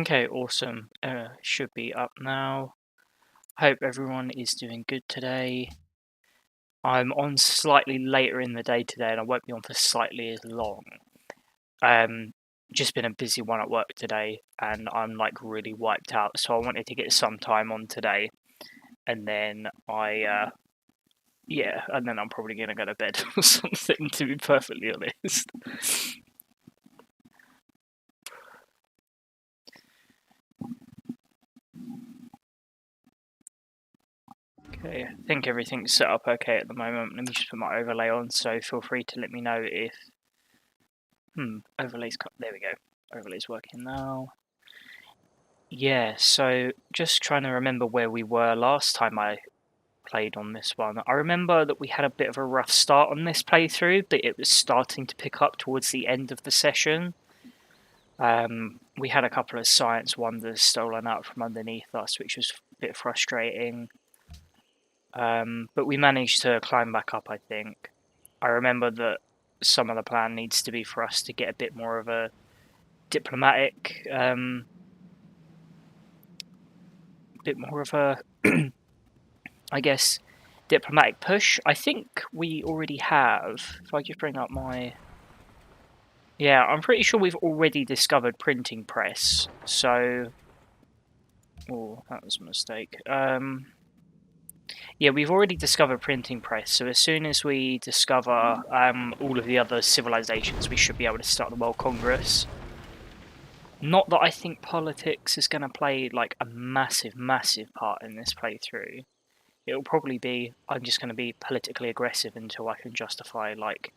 Okay, awesome. Should be up now. Hope everyone is doing good today. I'm on slightly later in the day today, and I won't be on for slightly as long. Just been a busy one at work today, and I'm like really wiped out. So I wanted to get some time on today, and then and then I'm probably gonna go to bed or something. To be perfectly honest. Okay, I think everything's set up okay at the moment. Let me just put my overlay on, so feel free to let me know if... overlays... There we go. Overlay's working now. Yeah, so just trying to remember where we were last time I played on this one. I remember that we had a bit of a rough start on this playthrough, but it was starting to pick up towards the end of the session. We had a couple of science wonders stolen out from underneath us, which was a bit frustrating. But we managed to climb back up, I think. I remember that some of the plan needs to be for us to get a bit more of a diplomatic, I guess, diplomatic push. I think we already have. If I just bring up my... Yeah, I'm pretty sure we've already discovered printing press. So... Oh, that was a mistake. Yeah, we've already discovered printing press, so as soon as we discover all of the other civilizations, we should be able to start the World Congress. Not that I think politics is going to play like a massive, massive part in this playthrough. It'll probably be, I'm just going to be politically aggressive until I can justify like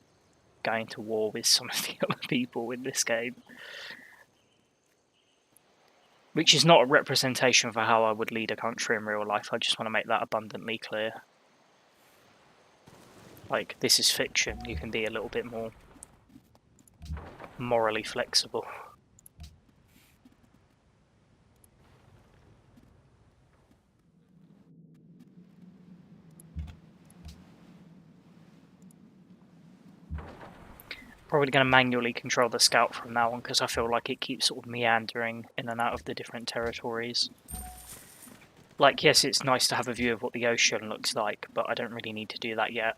going to war with some of the other people in this game. Which is not a representation for how I would lead a country in real life. I just want to make that abundantly clear. Like, this is fiction. You can be a little bit more morally flexible. Probably going to manually control the scout from now on because I feel like it keeps sort of meandering in and out of the different territories. Like, yes, it's nice to have a view of what the ocean looks like, but I don't really need to do that yet.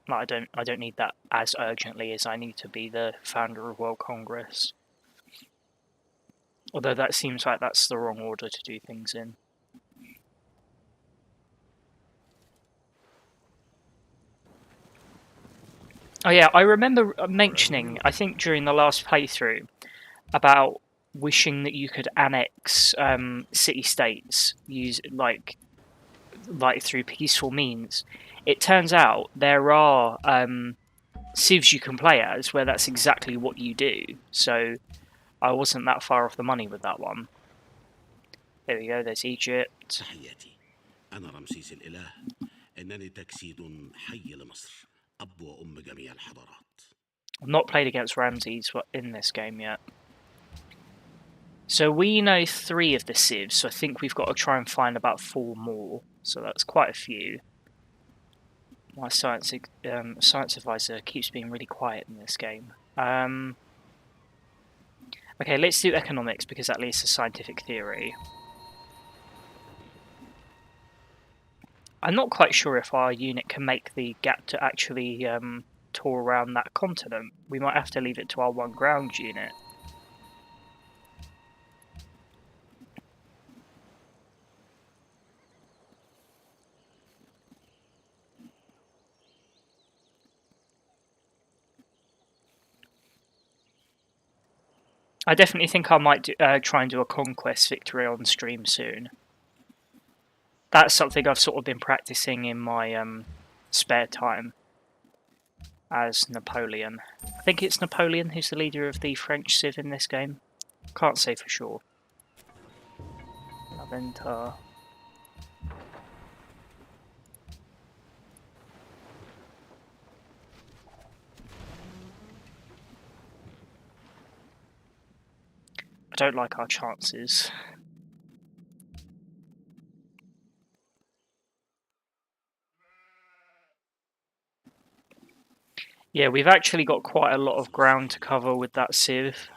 Like, I don't need that as urgently as I need to be the founder of World Congress. Although that seems like that's the wrong order to do things in. Oh yeah, I remember mentioning, I think during the last playthrough, about wishing that you could annex city-states like through peaceful means. It turns out there are civs you can play as where that's exactly what you do. So I wasn't that far off the money with that one. There we go. There's Egypt. أنا رمسيس الإله إنني تجسيد حي لمصر أب وأم جميع الحضارات. I've not played against Ramses in this game yet. So we know 3 of the civs, so I think we've got to try and find about 4 more. So that's quite a few. My science advisor keeps being really quiet in this game. Okay, let's do economics because that leads to scientific theory. I'm not quite sure if our unit can make the gap to actually tour around that continent. We might have to leave it to our 1 ground unit. I definitely think I might try and do a conquest victory on stream soon. That's something I've sort of been practicing in my spare time as Napoleon. I think it's Napoleon who's the leader of the French civ in this game. Can't say for sure. Laventa. I don't like our chances. Yeah, we've actually got quite a lot of ground to cover with that civ.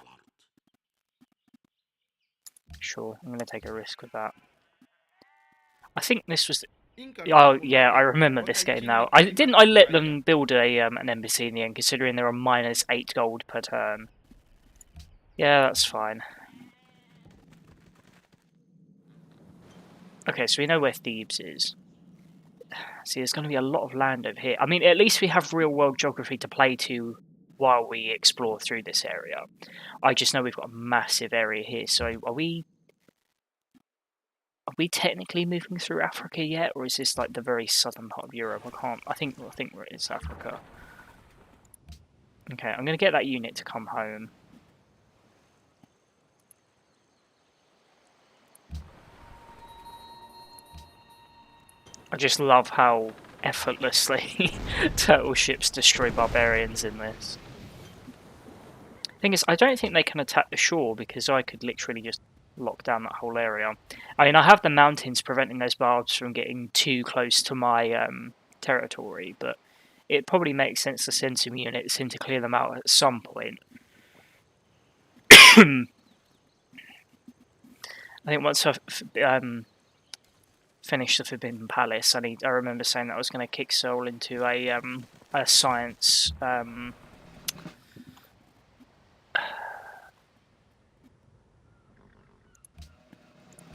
Sure, I'm going to take a risk with that. I think this was... Incorrect Oh, yeah, I information. remember this game now. Didn't I let them build an embassy in the end, considering there are minus 8 gold per turn? Yeah, that's fine. Okay, so we know where Thebes is. See, there's going to be a lot of land over here. I mean, at least we have real-world geography to play to while we explore through this area. I just know we've got a massive area here, so are we technically moving through Africa yet, or is this like the very southern part of Europe? I think it's Africa. Okay, I'm going to get that unit to come home. I just love how effortlessly turtle ships destroy barbarians in this. Thing is, I don't think they can attack the shore because I could literally just lock down that whole area. I mean, I have the mountains preventing those barbs from getting too close to my territory, but it probably makes sense to send some units in to clear them out at some point. I think once I've finished the Forbidden Palace, I remember saying that I was going to kick Seoul into a science.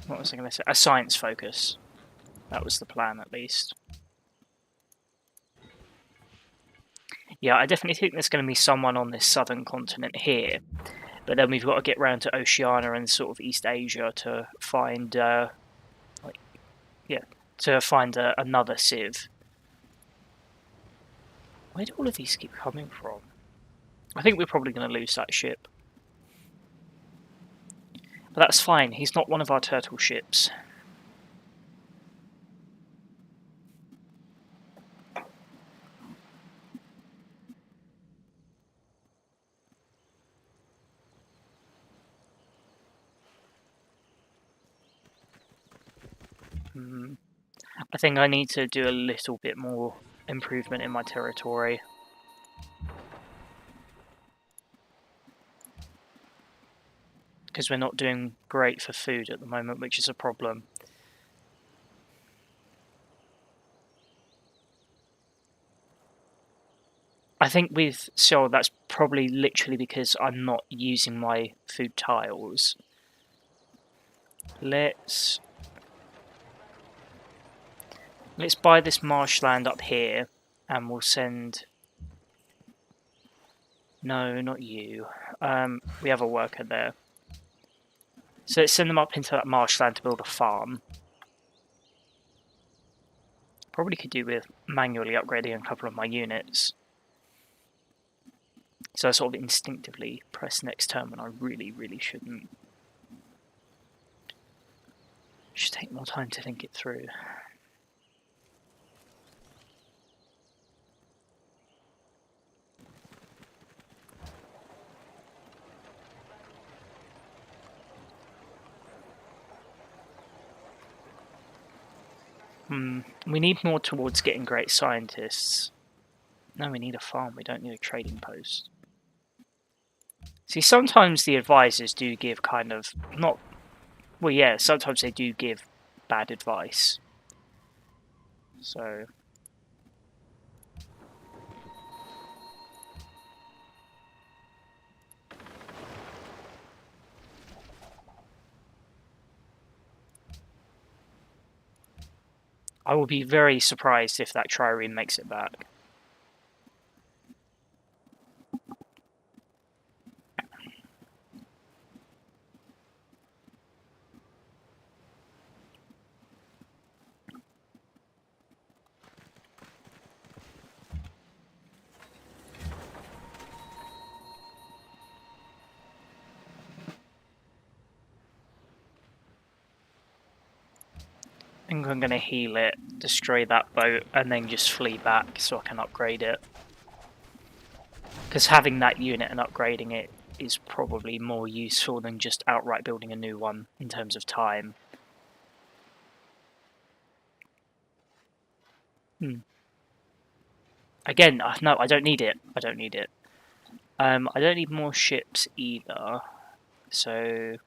What was I going to say? A science focus. That was the plan, at least. Yeah, I definitely think there's going to be someone on this southern continent here, but then we've got to get round to Oceania and sort of East Asia to find, another Civ. Where do all of these keep coming from? I think we're probably going to lose that ship. But that's fine, he's not one of our turtle ships. I think I need to do a little bit more improvement in my territory. Because we're not doing great for food at the moment, which is a problem. I think with Seoul, that's probably literally because I'm not using my food tiles. Let's buy this marshland up here, and we'll send... No, not you. We have a worker there. So let's send them up into that marshland to build a farm. Probably could do with manually upgrading a couple of my units. So I sort of instinctively press next turn when I really, really shouldn't. Should take more time to think it through. We need more towards getting great scientists. No, we need a farm, we don't need a trading post. See, sometimes the advisors do give kind of, not... Well, yeah, sometimes they do give bad advice. So... I will be very surprised if that trireme makes it back. I think I'm going to heal it, destroy that boat, and then just flee back so I can upgrade it. Because having that unit and upgrading it is probably more useful than just outright building a new one in terms of time. Again, no, I don't need it. I don't need it. I don't need more ships either. So...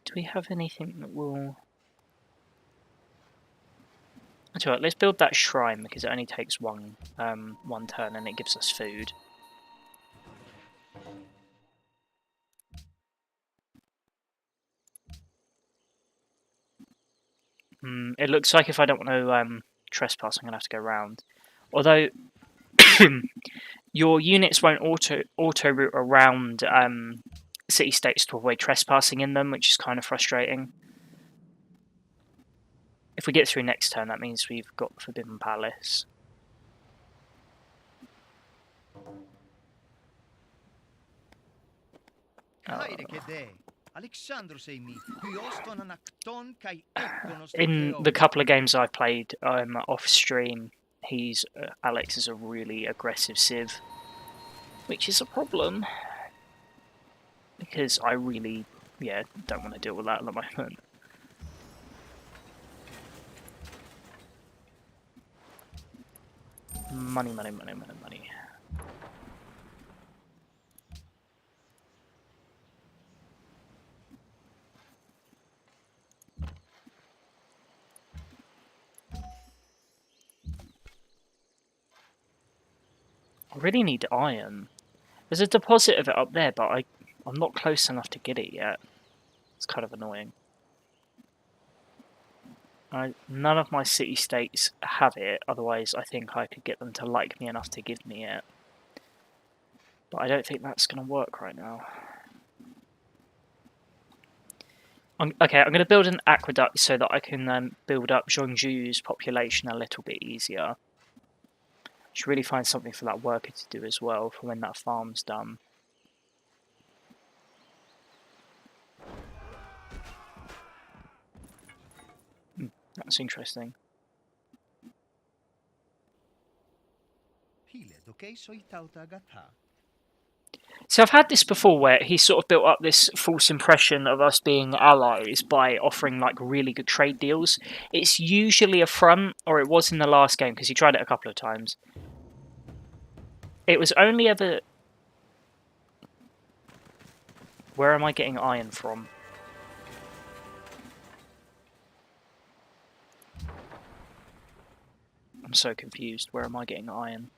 Do we have anything that will... That's right, let's build that shrine because it only takes one turn and it gives us food. It looks like if I don't want to trespass, I'm going to have to go round. Although your units won't auto route around city states to avoid trespassing in them, which is kind of frustrating. If we get through next turn, that means we've got the Forbidden Palace. In the couple of games I've played off stream, Alex is a really aggressive civ, which is a problem because I really, don't want to deal with that at the moment. Money, money, money, money, money. I really need iron. There's a deposit of it up there, but I'm not close enough to get it yet. It's kind of annoying. None of my city-states have it, otherwise I think I could get them to like me enough to give me it. But I don't think that's going to work right now. Okay, I'm going to build an aqueduct so that I can build up Zhongju's population a little bit easier. Should really find something for that worker to do as well for when that farm's done. That's interesting. So I've had this before where he sort of built up this false impression of us being allies by offering like really good trade deals. It's usually a front, or it was in the last game because he tried it a couple of times. It was only ever... Where am I getting iron from? I'm so confused. Where am I getting iron?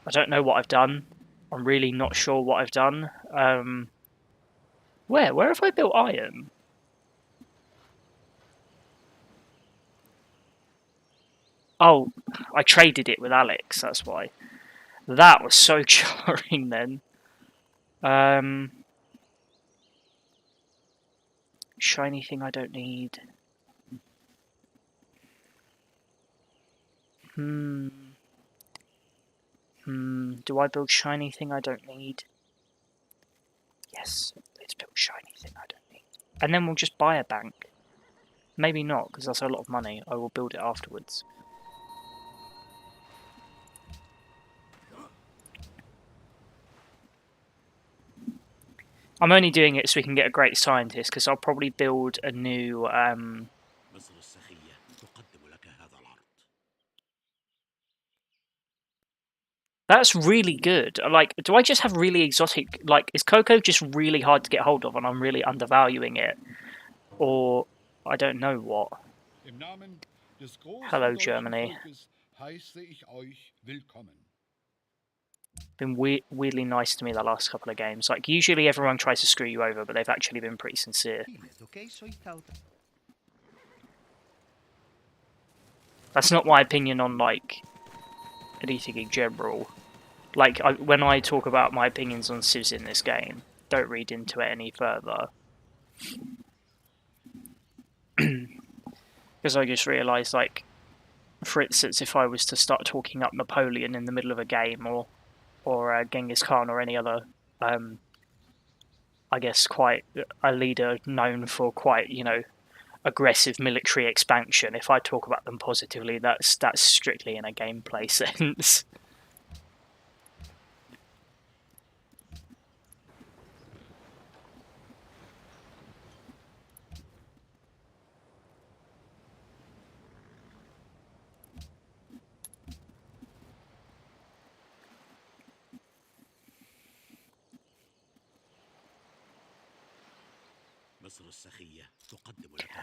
I don't know what I've done. I'm really not sure what I've done. Where have I built iron? Oh, I traded it with Alex, that's why. That was so jarring then. Shiny thing I don't need. Do I build shiny thing I don't need? Yes, let's build shiny thing I don't need. And then we'll just buy a bank. Maybe not, because that's a lot of money. I will build it afterwards. I'm only doing it so we can get a great scientist, because I'll probably build a new... That's really good. Like, do I just have really exotic... Like, is cocoa just really hard to get hold of and I'm really undervaluing it? Or, I don't know what. Hello, Germany. Been weirdly nice to me the last couple of games. Like, usually everyone tries to screw you over, but they've actually been pretty sincere. That's not my opinion on, like, anything in general. Like, when I talk about my opinions on civs in this game, don't read into it any further. Because I just realised, like, for instance, if I was to start talking up Napoleon in the middle of a game, or Genghis Khan, or any other, I guess, quite a leader known for quite, aggressive military expansion, if I talk about them positively, that's strictly in a gameplay sense.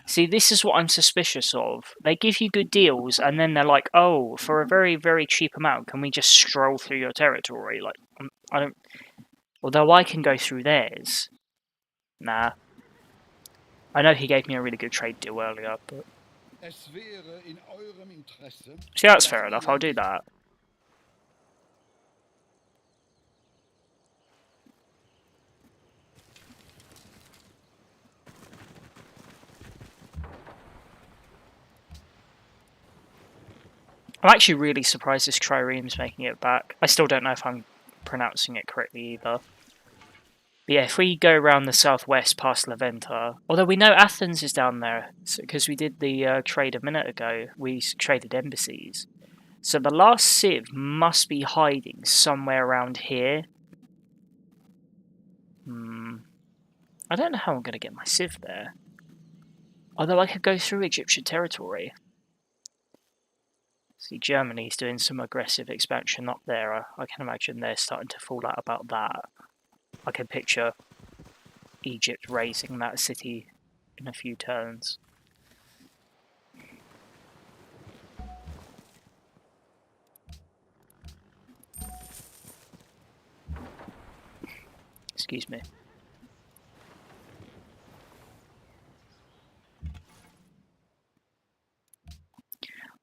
See, this is what I'm suspicious of. They give you good deals, and then they're like, "Oh, for a very, very cheap amount, can we just stroll through your territory?" Like, I don't. Although I can go through theirs. Nah. I know he gave me a really good trade deal earlier, but. See, that's fair enough. I'll do that. I'm actually really surprised this trireme's making it back. I still don't know if I'm pronouncing it correctly either. But yeah, if we go around the southwest past Laventa, although we know Athens is down there, because we did the trade a minute ago, we traded embassies. So the last Civ must be hiding somewhere around here. I don't know how I'm going to get my Civ there. Although I could go through Egyptian territory. See, Germany's doing some aggressive expansion up there. I can imagine they're starting to fall out about that. I can picture Egypt raising that city in a few turns. Excuse me.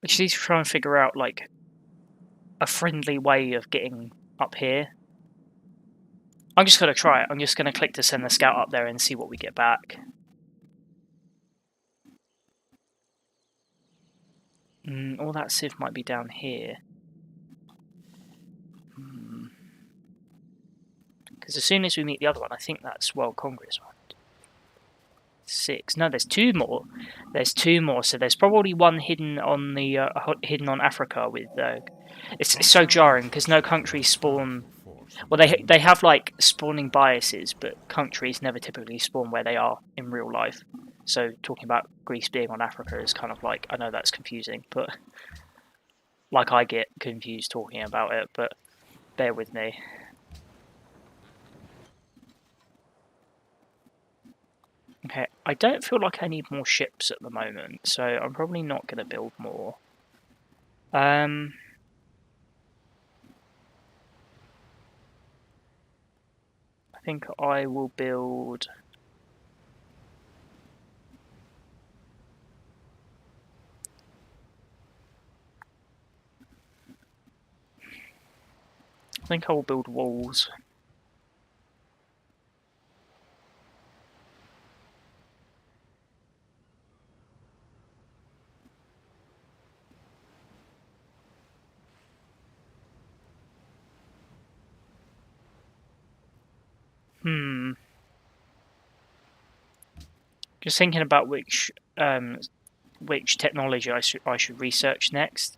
We just need to try and figure out, like, a friendly way of getting up here. I'm just going to try it. I'm just going to click to send the scout up there and see what we get back. All that Civ might be down here. Because as soon as we meet the other one, I think that's World Congress one. 6. No, there's 2 more. There's 2 more. So there's probably one hidden on the hidden on Africa with. It's so jarring because no countries spawn. Well, they have like spawning biases, but countries never typically spawn where they are in real life. So talking about Greece being on Africa is kind of like, I know that's confusing, but like I get confused talking about it, but bear with me. Okay, I don't feel like I need more ships at the moment, so I'm probably not going to build more. I think I will build... I think I will build walls. Just thinking about which technology I should research next.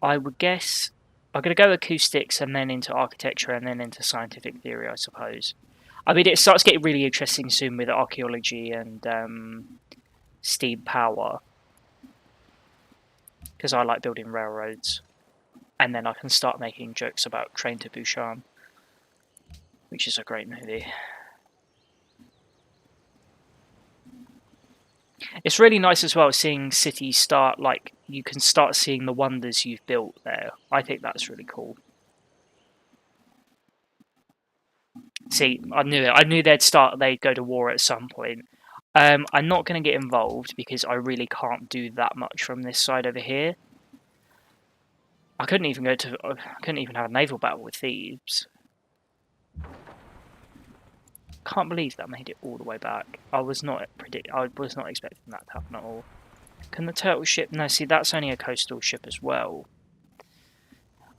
I would guess I'm going to go acoustics and then into architecture and then into scientific theory, I suppose. I mean, it starts getting really interesting soon with archaeology and steam power, because I like building railroads, and then I can start making jokes about Train to Busan, which is a great movie. It's really nice as well seeing cities start, like, you can start seeing the wonders you've built there. I think that's really cool. See, I knew it. I knew they'd go to war at some point. I'm not going to get involved because I really can't do that much from this side over here. I couldn't even have a naval battle with Thebes. Can't believe that made it all the way back. I was not expecting that to happen at all. Can the turtle ship? No, see, that's only a coastal ship as well.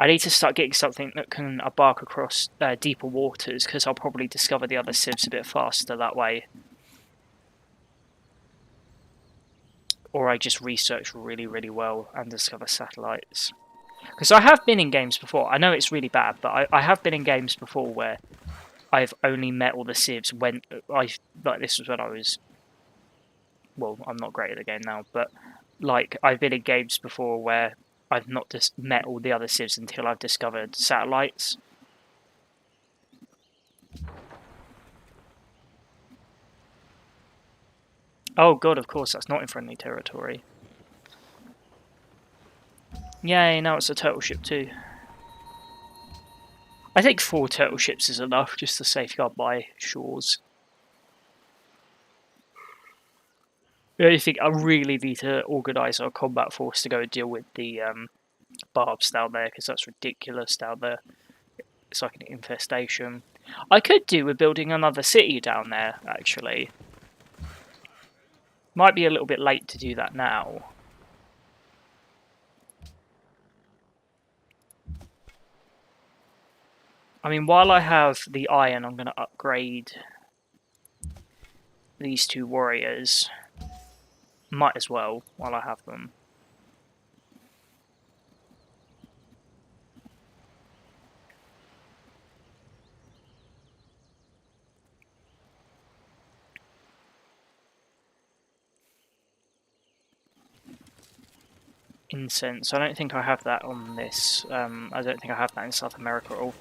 I need to start getting something that can embark across deeper waters, because I'll probably discover the other civs a bit faster that way. Or I just research really, really well and discover satellites. Because I have been in games before. I know it's really bad, but I have been in games before where I've only met all the civs when this was when I was... Well, I'm not great at the game now, but like I've been in games before where I've not just met all the other civs until I've discovered satellites. Oh god, of course, that's not in friendly territory. Yay, now it's a turtle ship too. I think 4 turtle ships is enough just to safeguard my shores. The only thing I really need to organise our combat force to go and deal with the barbs down there, because that's ridiculous down there. It's like an infestation. I could do with building another city down there, actually. Might be a little bit late to do that now. I mean, while I have the iron, I'm going to upgrade these 2 warriors. Might as well, while I have them. Incense. I don't think I have that on this. I don't think I have that in South America at all.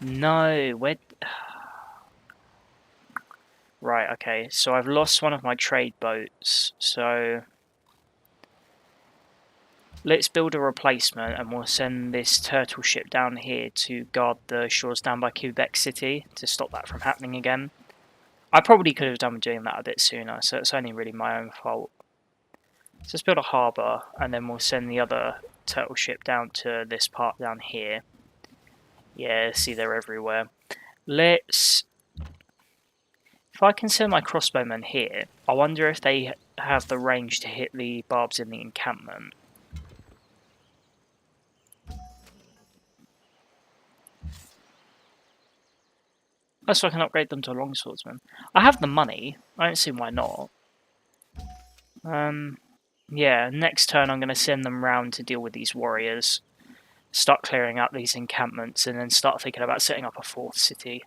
No, where... Right, okay. So I've lost one of my trade boats. So let's build a replacement and we'll send this turtle ship down here to guard the shores down by Quebec City to stop that from happening again. I probably could have done doing that a bit sooner, so it's only really my own fault. So let's build a harbour, and then we'll send the other turtle ship down to this part down here. Yeah, see, they're everywhere. Let's... If I can send my crossbowmen here, I wonder if they have the range to hit the barbs in the encampment. Oh, so I can upgrade them to longswordsmen. I have the money. I don't see why not. Yeah, next turn I'm going to send them round to deal with these warriors. Start clearing out these encampments and then start thinking about setting up a 4th city.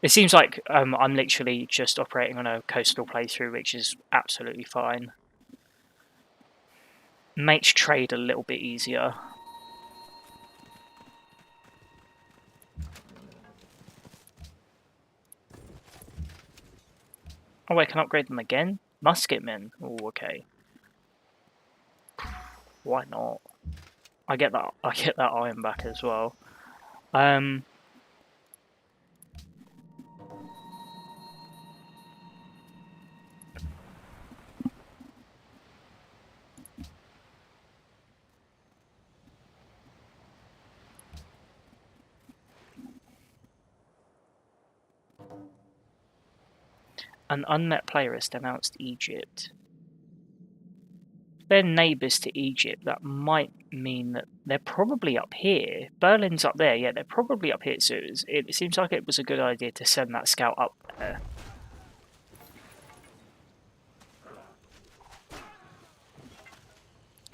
It seems like I'm literally just operating on a coastal playthrough, which is absolutely fine. Makes trade a little bit easier. Oh, I can upgrade them again? Musketmen. Oh, okay. Why not? I get that iron back as well. An unmet player has denounced Egypt. If they're neighbours to Egypt, that might mean that they're probably up here. Berlin's up there, yeah, they're probably up here. So it seems like it was a good idea to send that scout up there.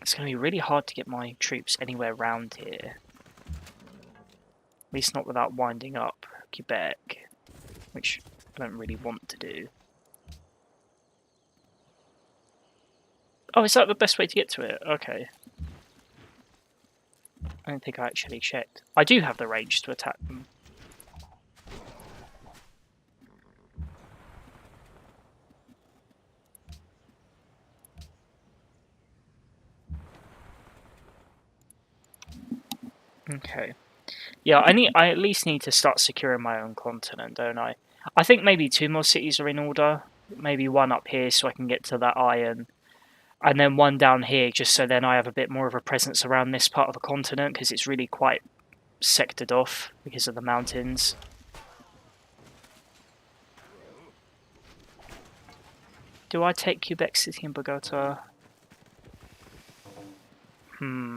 It's going to be really hard to get my troops anywhere around here. At least not without winding up Quebec, which I don't really want to do. Oh, is that the best way to get to it? Okay. I don't think I actually checked. I do have the range to attack them. Okay. Yeah, I at least need to start securing my own continent, don't I? I think maybe 2 more cities are in order. Maybe one up here so I can get to that iron. And then one down here just so then I have a bit more of a presence around this part of the continent because it's really quite sectored off because of the mountains. Do I take Quebec City and Bogota? Maybe.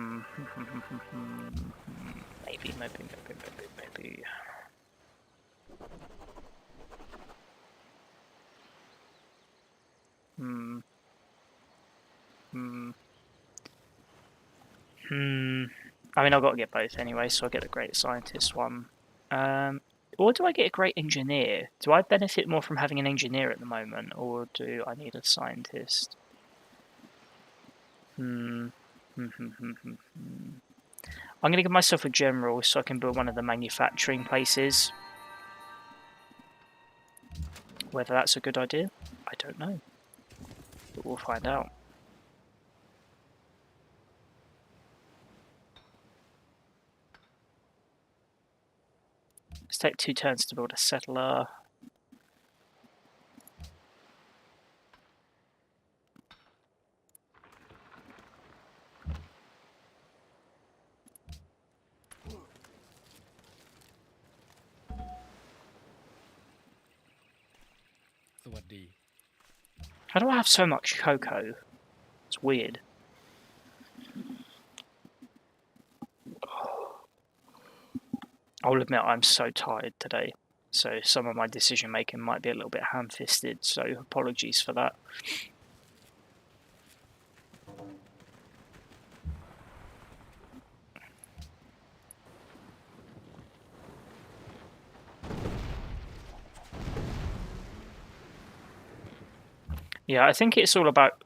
I mean, I've got to get both anyway, so I'll get the Great Scientist one. Or do I get a Great Engineer? Do I benefit more from having an engineer at the moment, or do I need a scientist? I'm going to give myself a general so I can build one of the manufacturing places. Whether that's a good idea, I don't know. but we'll find out. Let's take 2 turns to build a settler. How do I have so much cocoa? It's weird. I'll admit I'm so tired today, so some of my decision making might be a little bit ham-fisted, so apologies for that. Yeah, I think it's all about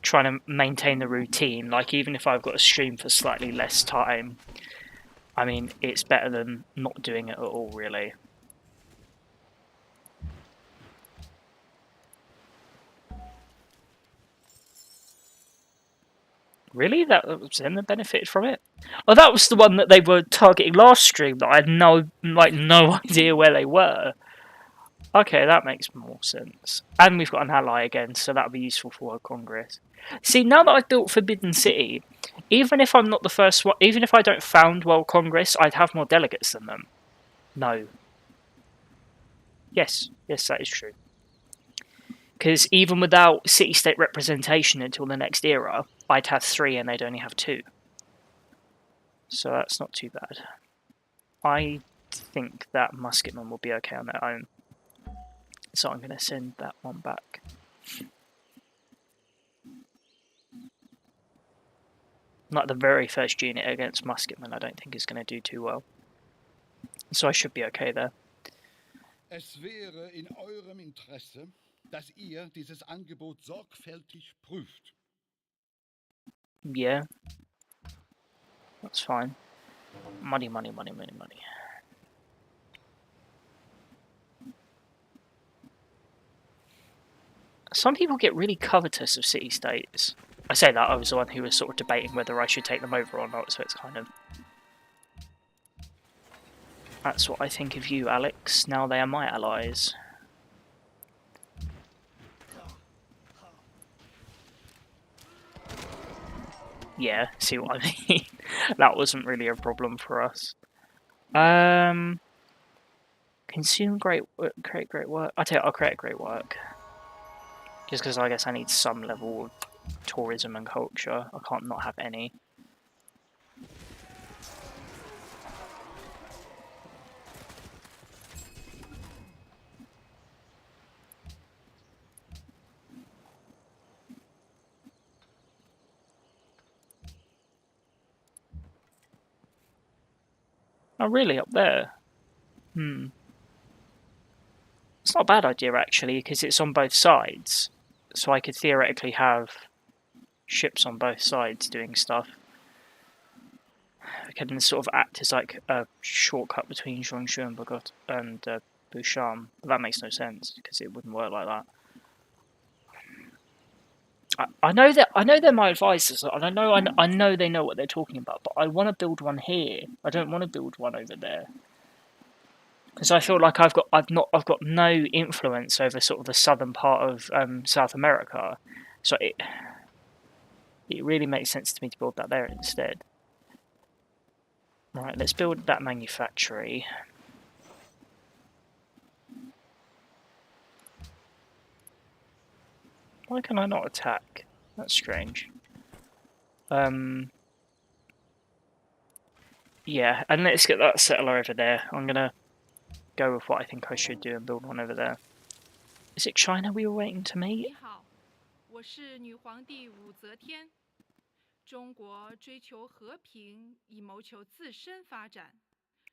trying to maintain the routine. Like, even if I've got to stream for slightly less time, I mean, it's better than not doing it at all, really. Really? That was them that benefited from it? Oh, that was the one that they were targeting last stream that I had no idea where they were. Okay, that makes more sense. And we've got an ally again, so that'll be useful for World Congress. See, now that I've built Forbidden City, even if I'm not the first one, even if I don't found World Congress, I'd have more delegates than them. No. Yes, that is true. Because even without city-state representation until the next era, I'd have 3 and they'd only have 2. So that's not too bad. I think that musketmen will be okay on their own. So I'm going to send that one back. Like the very first unit against musketmen, I don't think is going to do too well. So I should be okay there. Es wäre in eurem Interesse, dass ihr dieses Angebot sorgfältig prüft. Yeah. That's fine. Money. Some people get really covetous of city-states. I say that, I was the one who was sort of debating whether I should take them over or not, so it's kind of... That's what I think of you, Alex. Now they are my allies. Yeah, see what I mean? That wasn't really a problem for us. Consume great work, create great work. I'll create great work. Just because I guess I need some level of tourism and culture. I can't not have any. Oh, really? Up there? It's not a bad idea, actually, because it's on both sides. So I could theoretically have ships on both sides doing stuff. I can sort of act as like a shortcut between Zhongshu and Bogot and Bushan. But that makes no sense, because it wouldn't work like that. I know they're my advisors, and I know they know what they're talking about, but I want to build one here. I don't want to build one over there. Because I feel like I've got no influence over sort of the southern part of South America, so it really makes sense to me to build that there instead. Right, let's build that manufactory. Why can I not attack? That's strange. Yeah, and let's get that settler over there. I'm gonna go with what I think I should do and build one over there. Is it China we were waiting to meet? I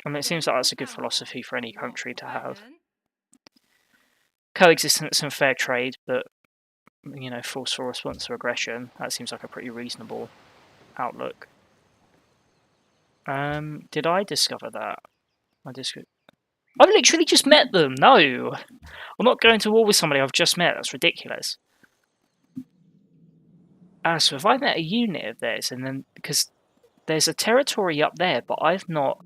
mean, it seems like that's a good philosophy for any country to have. Coexistence and fair trade, but, you know, forceful response to aggression. That seems like a pretty reasonable outlook. Did I discover that? I've literally just met them! No! I'm not going to war with somebody I've just met, that's ridiculous. So if I met a unit of theirs, and then because there's a territory up there, but I've not.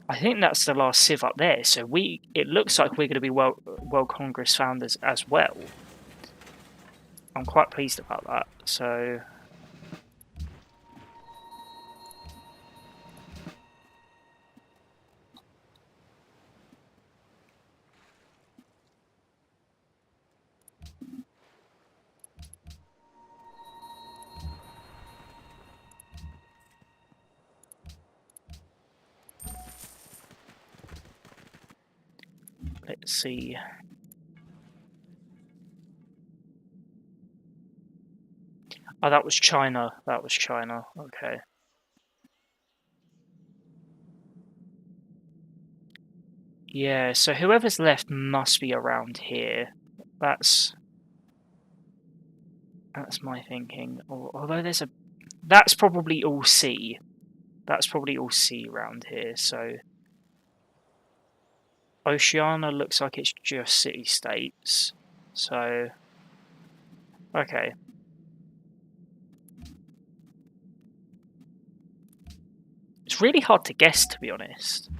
I think that's the last civ up there. So it looks like we're going to be World Congress founders as well. I'm quite pleased about that. So. Let's see. Oh, that was China. That was China. Okay. Yeah, so whoever's left must be around here. That's my thinking. Although there's a... That's probably all C. That's probably all C around here, so... Oceania looks like it's just city-states. So... Okay. It's really hard to guess, to be honest.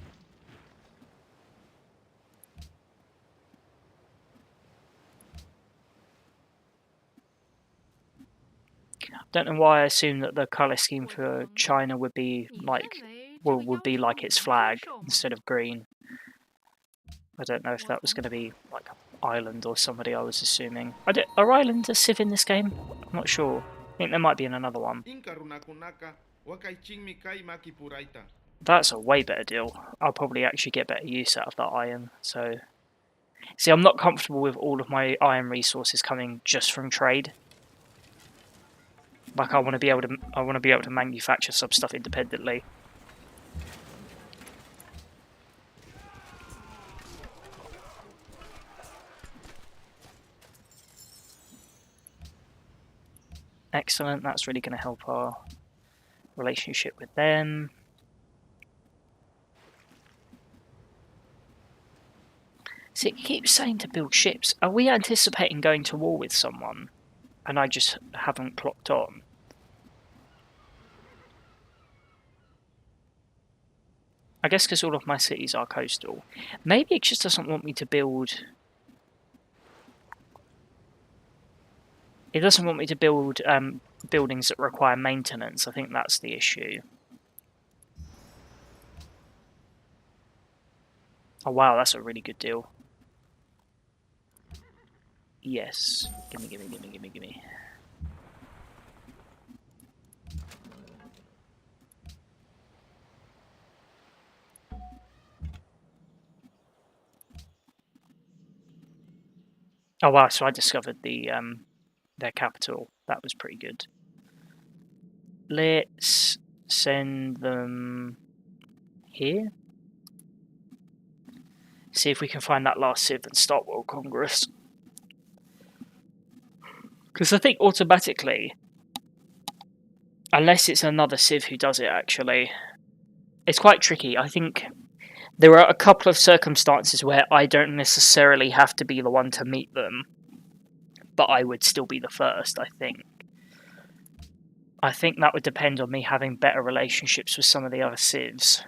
Don't know why I assume that the colour scheme for China would be like... Well, would be like its flag instead of green. I don't know if that was going to be like Ireland or somebody I was assuming. Are Ireland a civ in this game? I'm not sure. I think there might be in another one. That's a way better deal. I'll probably actually get better use out of that iron. So, see, I'm not comfortable with all of my iron resources coming just from trade. Like I want to be able to manufacture some stuff independently. Excellent, that's really going to help our relationship with them. See, it keeps saying to build ships. Are we anticipating going to war with someone? And I just haven't clocked on. I guess because all of my cities are coastal. Maybe it just doesn't want me to build... It doesn't want me to build buildings that require maintenance. I think that's the issue. Oh wow, that's a really good deal. Yes. Gimme, gimme, gimme, gimme, gimme. Oh wow, so I discovered their capital. That was pretty good. Let's send them here. See if we can find that last civ and start World Congress. Because I think automatically, unless it's another civ who does it actually, it's quite tricky. I think there are a couple of circumstances where I don't necessarily have to be the one to meet them, but I would still be the first, I think. I think that would depend on me having better relationships with some of the other civs.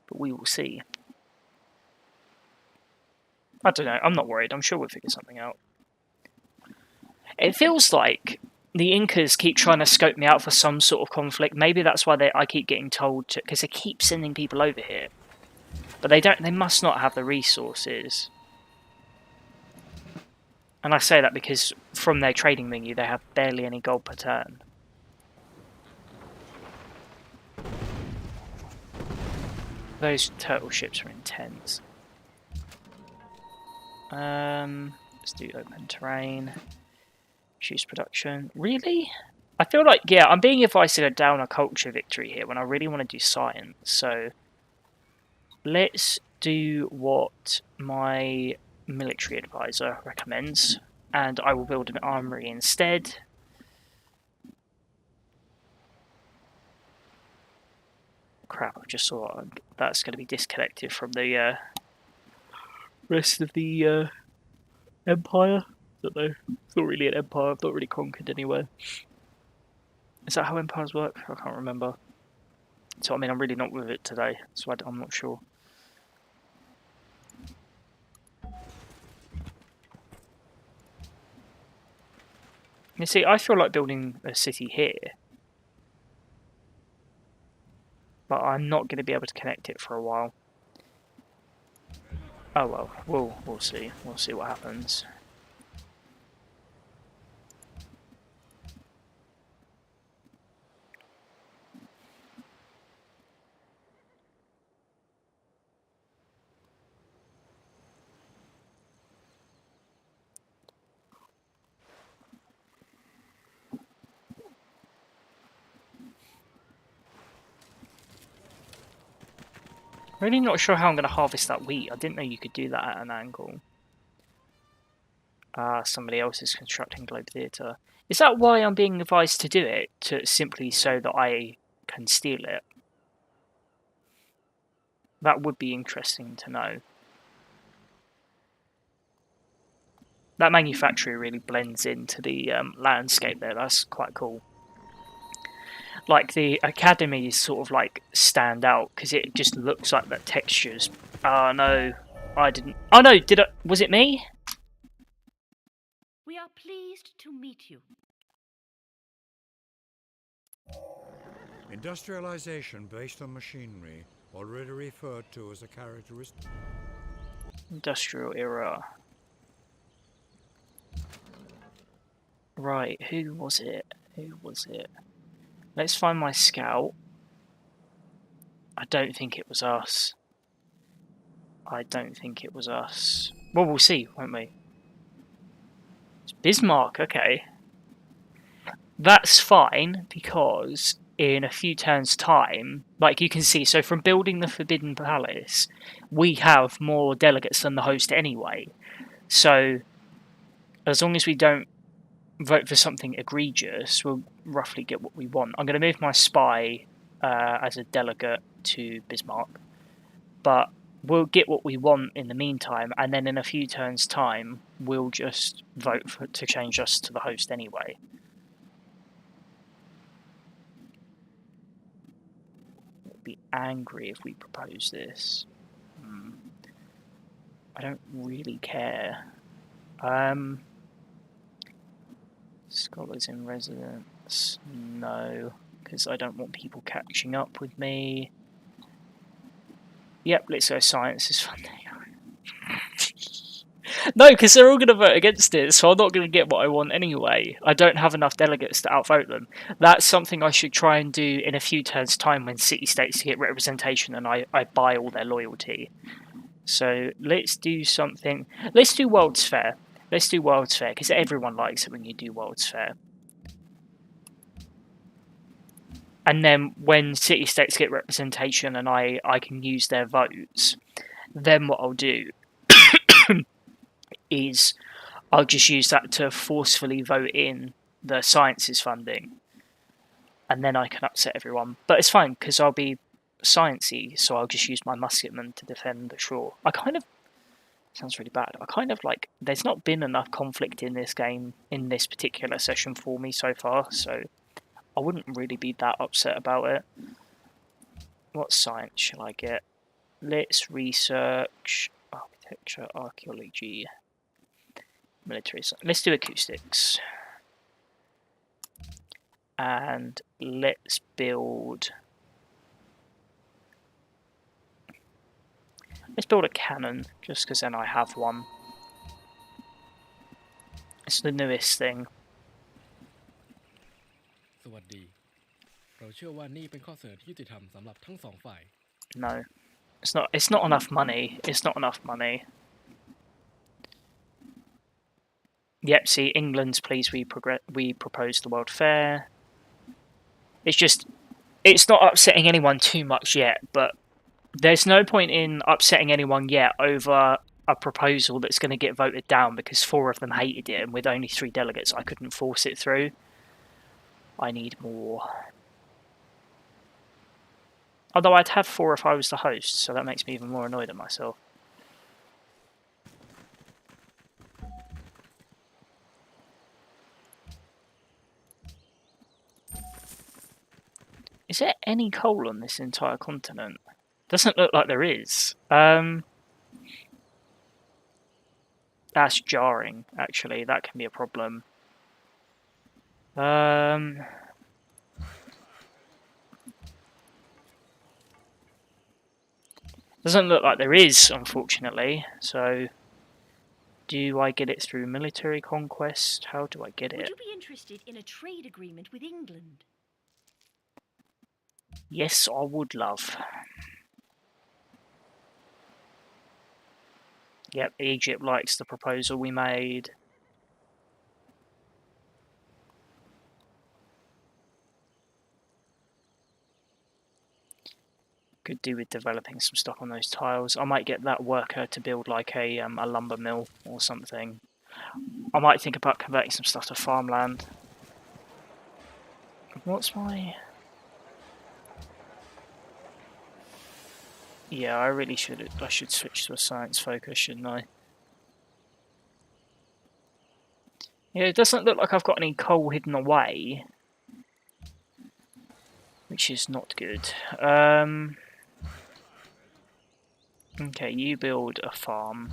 But we will see. I don't know, I'm not worried, I'm sure we'll figure something out. It feels like the Incas keep trying to scope me out for some sort of conflict. Maybe that's why I keep getting told to, because they keep sending people over here. But they must not have the resources. And I say that because from their trading menu they have barely any gold per turn. Those turtle ships are intense. Let's do open terrain. Choose production. Really? I feel like, yeah, I'm being advised to go down a culture victory here when I really want to do science. So let's do what my military advisor recommends. And I will build an armory instead. Crap, I just saw that's going to be disconnected from the rest of the empire. Don't know. It's not really an empire. I've not really conquered anywhere. Is that how empires work? I can't remember. So I mean, I'm really not with it today, so I'm not sure. You see, I feel like building a city here, but I'm not going to be able to connect it for a while. Oh well, we'll see. We'll see what happens. Really not sure how I'm going to harvest that wheat. I didn't know you could do that at an angle. Somebody else is constructing Globe Theatre. Is that why I'm being advised to do it? Simply so that I can steal it? That would be interesting to know. That manufactory really blends into the landscape there. That's quite cool. Like the academies sort of like stand out because it just looks like the textures. Oh no, I didn't. Oh no, did I? Was it me? We are pleased to meet you. Industrialization based on machinery, already referred to as a characteristic. Industrial era. Right, who was it? Who was it? Let's find my scout. I don't think it was us. I don't think it was us. Well, we'll see, won't we? It's Bismarck, okay. That's fine, because in a few turns' time, like you can see, so from building the Forbidden Palace, we have more delegates than the host anyway. So, as long as we don't vote for something egregious, we'll roughly get what we want. I'm going to move my spy as a delegate to Bismarck, but we'll get what we want in the meantime, and then in a few turns' time, we'll just vote to change us to the host anyway. We'll be angry if we propose this. I don't really care. Scholars in residence, no, because I don't want people catching up with me. Yep, let's go sciences funding. No, because they're all going to vote against it, so I'm not going to get what I want anyway. I don't have enough delegates to outvote them. That's something I should try and do in a few turns' time when city-states get representation and I buy all their loyalty. So let's do something. Let's do World's Fair. Let's do World's Fair, because everyone likes it when you do World's Fair. And then when city-states get representation and I can use their votes, then what I'll do is I'll just use that to forcefully vote in the sciences funding. And then I can upset everyone. But it's fine, because I'll be sciencey, so I'll just use my musketmen to defend the shore. I kind of... Sounds really bad. I kind of like... There's not been enough conflict in this game, in this particular session for me so far, so I wouldn't really be that upset about it. What science shall I get? Let's research... Architecture, archaeology, military science. Let's do acoustics. And let's build... Let's build a cannon, just because then I have one. It's the newest thing. สวัสดีเราเชื่อว่านี่เป็นข้อเสนอที่ยุติธรรมสำหรับทั้งสองฝ่าย No. It's not enough money. It's not enough money. Yep, see, England's pleased we proposed the World Fair. It's just... It's not upsetting anyone too much yet, but there's no point in upsetting anyone yet over a proposal that's going to get voted down because 4 of them hated it, and with only 3 delegates I couldn't force it through. I need more. Although I'd have 4 if I was the host, so that makes me even more annoyed at myself. Is there any coal on this entire continent? Doesn't look like there is. That's jarring, actually. That can be a problem. Doesn't look like there is, unfortunately. So, do I get it through military conquest? How do I get Would it? you be interested in a trade agreement with England? Yes, I would, love. Yep, Egypt likes the proposal we made. Could do with developing some stuff on those tiles. I might get that worker to build like a lumber mill or something. I might think about converting some stuff to farmland. What's my... Yeah, I really should. I should switch to a science focus, shouldn't I? Yeah, it doesn't look like I've got any coal hidden away, which is not good. Okay, you build a farm.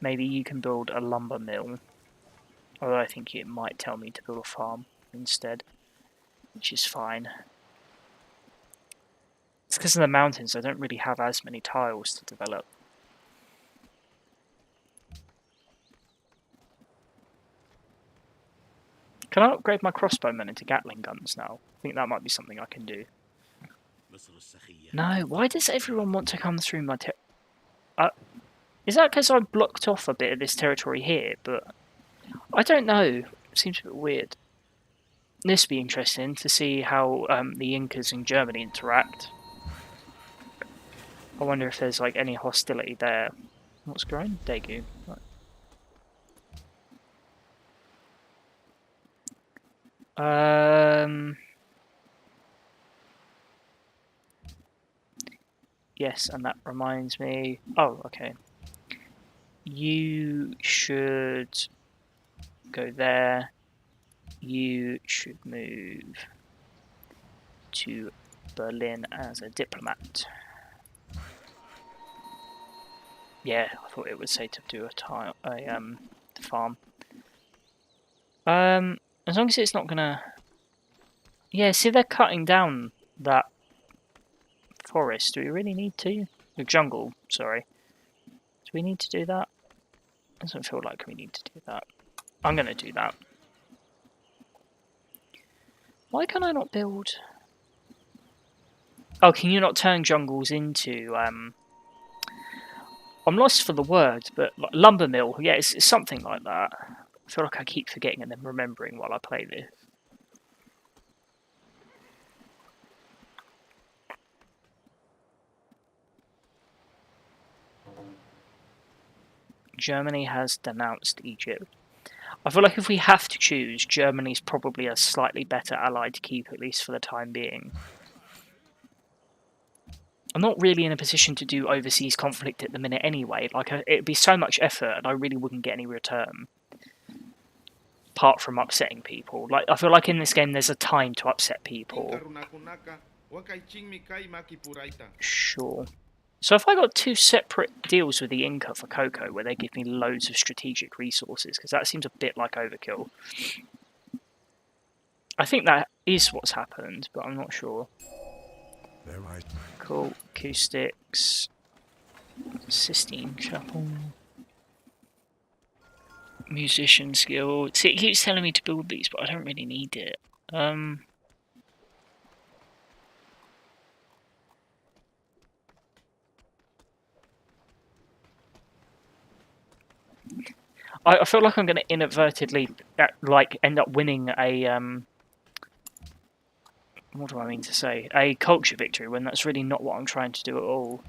Maybe you can build a lumber mill. Although I think it might tell me to build a farm instead, which is fine. It's because of the mountains, I don't really have as many tiles to develop. Can I upgrade my crossbowmen into Gatling guns now? I think that might be something I can do. No, why does everyone want to come through my is that because I blocked off a bit of this territory here? But I don't know. It seems a bit weird. This would be interesting to see how the Incas in Germany interact. I wonder if there's like any hostility there. What's growing? Daegu. Right. Yes, and that reminds me. Oh, okay. You should go there. You should move to Berlin as a diplomat. Yeah, I thought it would say to do a farm. As long as it's not gonna. Yeah, see, they're cutting down that forest. Do we really need to? The jungle, sorry. Do we need to do that? Doesn't feel like we need to do that. I'm gonna do that. Why can I not build? Oh, can you not turn jungles into I'm lost for the word, but like, lumber mill. Yeah, it's something like that. I feel like I keep forgetting and then remembering while I play this. Germany has denounced Egypt. I feel like if we have to choose, Germany's probably a slightly better ally to keep, at least for the time being. I'm not really in a position to do overseas conflict at the minute anyway. Like, it'd be so much effort and I really wouldn't get any return. Apart from upsetting people. Like, I feel like in this game there's a time to upset people. Sure. So if I got 2 separate deals with the Inca for cocoa where they give me loads of strategic resources, because that seems a bit like overkill. I think that is what's happened, but I'm not sure. Cool. Acoustics. Sistine Chapel. Musician skill. See, it keeps telling me to build these, but I don't really need it. I feel like I'm going to inadvertently like end up winning a what do I mean to say? A culture victory when that's really not what I'm trying to do at all.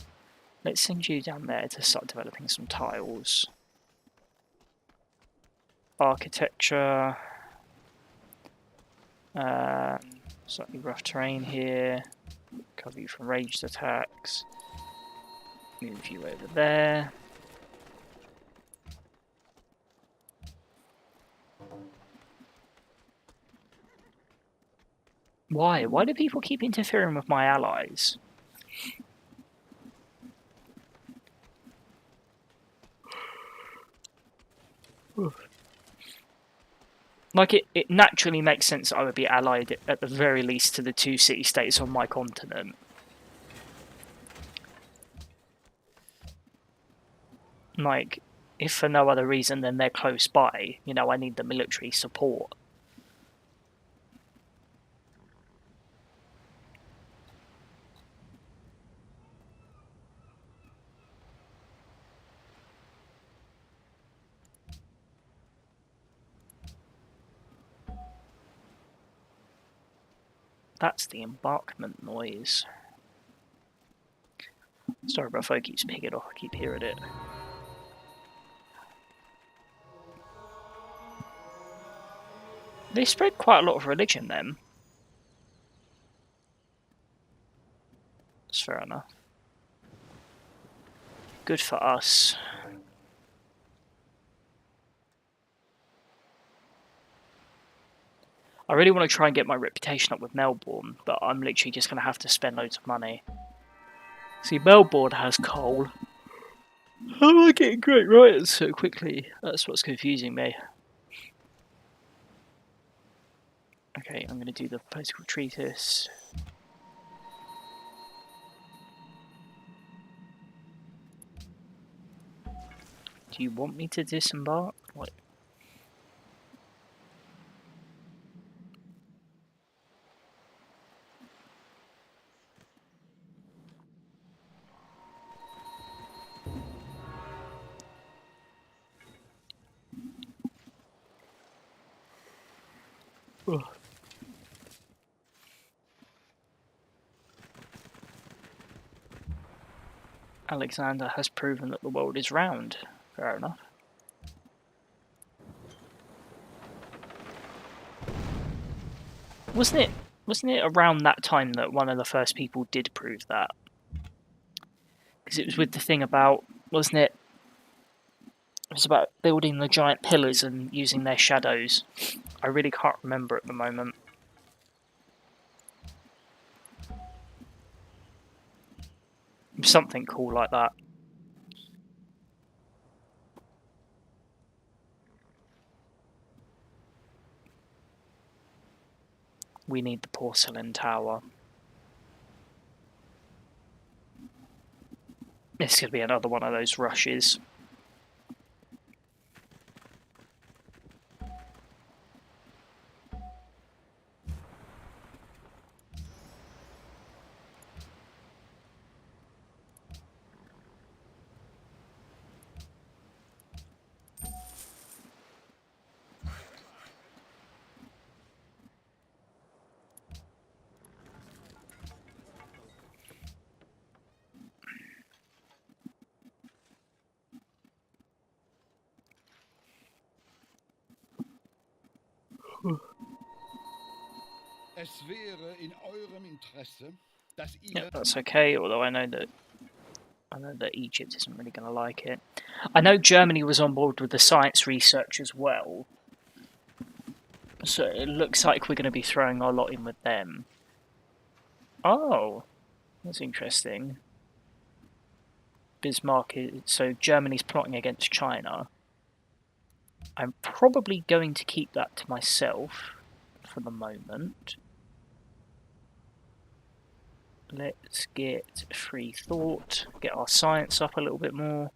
Let's send you down there to start developing some tiles. Architecture. Slightly rough terrain here. Cover you from ranged attacks. Move you over there. Why? Why do people keep interfering with my allies? Like, it naturally makes sense that I would be allied, at the very least, to the 2 city-states on my continent. Like, if for no other reason than they're close by, you know, I need the military support. That's the embarkment noise. Sorry, bro, if I keep picking it up, I keep hearing it. They spread quite a lot of religion then. That's fair enough. Good for us. I really want to try and get my reputation up with Melbourne, but I'm literally just going to have to spend loads of money. See, Melbourne has coal. How am I getting great writers so quickly? That's what's confusing me. Okay, I'm going to do the political treatise. Do you want me to disembark? What? Ugh. Alexander has proven that the world is round. Fair enough. Wasn't it around that time that one of the first people did prove that? Because it was with the thing about, wasn't it? It was about building the giant pillars and using their shadows. I really can't remember at the moment. Something cool like that. We need the porcelain tower. This could be another one of those rushes. Es wäre in eurem Interesse, dass ihr... Yep, that's okay, although I know that Egypt isn't really going to like it. I know Germany was on board with the science research as well. So it looks like we're going to be throwing our lot in with them. Oh, that's interesting. Bismarck is... So Germany's plotting against China. I'm probably going to keep that to myself for the moment. Let's get free thought, get our science up a little bit more.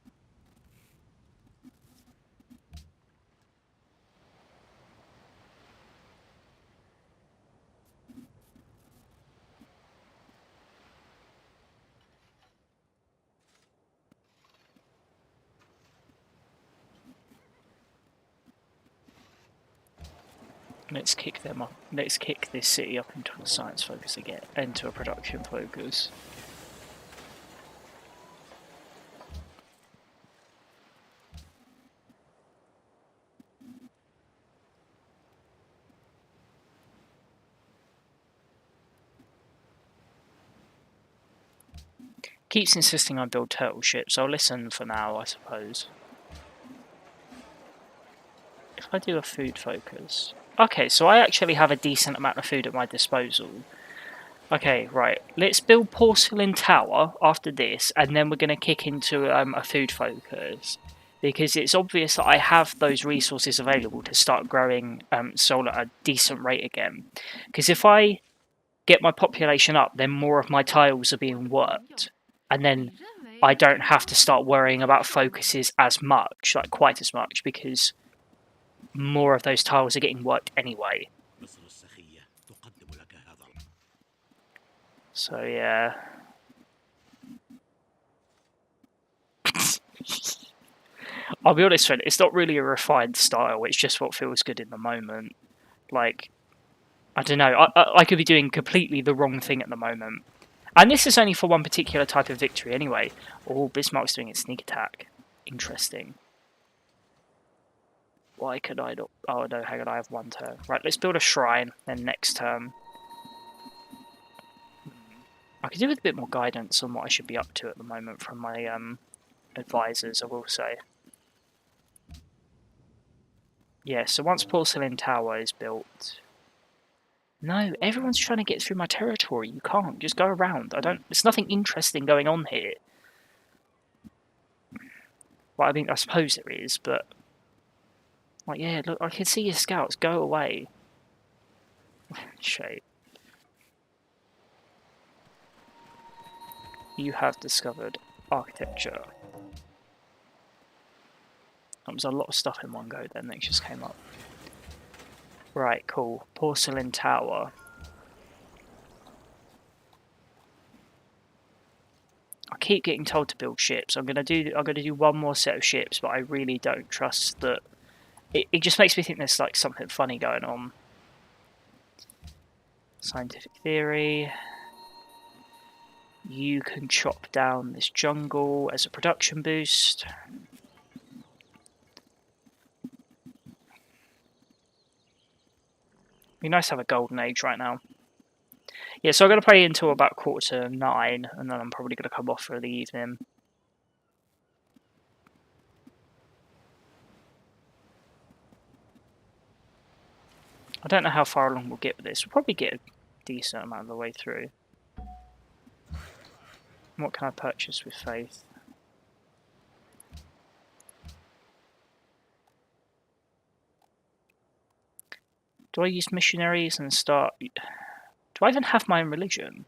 Let's kick them up. Let's kick this city up into a science focus again, into a production focus. Keeps insisting I build turtle ships. I'll listen for now, I suppose. If I do a food focus... Okay, so I actually have a decent amount of food at my disposal. Okay, right. Let's build Porcelain Tower after this, and then we're going to kick into a food focus. Because it's obvious that I have those resources available to start growing soul at a decent rate again. Because if I get my population up, then more of my tiles are being worked. And then I don't have to start worrying about focuses as much, like quite as much, because more of those tiles are getting worked anyway. مصر السخية تقدم لك هذا. So yeah. I'll be honest, friend, it's not really a refined style, it's just what feels good in the moment. Like, I don't know, I could be doing completely the wrong thing at the moment. And this is only for one particular type of victory anyway. Oh, Bismarck's doing a sneak attack. Interesting. Why could I not? Oh no, hang on, I have one turn. Right, let's build a shrine, then next turn. I could do with a bit more guidance on what I should be up to at the moment from my advisors, I will say. Yeah, so once Porcelain Tower is built... No, everyone's trying to get through my territory. You can't. Just go around. There's nothing interesting going on here. Well, I mean, I suppose there is, but... Like, yeah, look, I can see your scouts. Go away. Shade. You have discovered architecture. That was a lot of stuff in one go then that just came up. Right, cool. Porcelain Tower. I keep getting told to build ships. I'm gonna do one more set of ships, but I really don't trust that. It just makes me think there's like something funny going on. Scientific theory. You can chop down this jungle as a production boost. Be nice to have a golden age right now. Yeah, so I'm going to play until about 9:15, and then I'm probably going to come off for the evening. I don't know how far along we'll get with this. We'll probably get a decent amount of the way through. What can I purchase with faith? Do I use missionaries and start... Do I even have my own religion?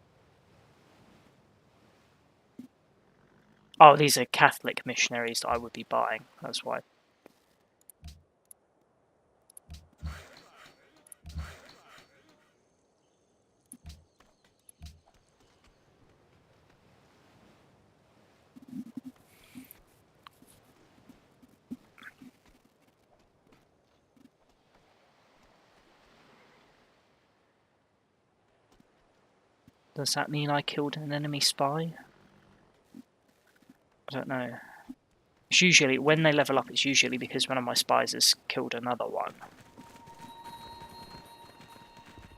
Oh, these are Catholic missionaries that I would be buying. That's why. Does that mean I killed an enemy spy? I don't know. It's usually, when they level up, it's usually because one of my spies has killed another one.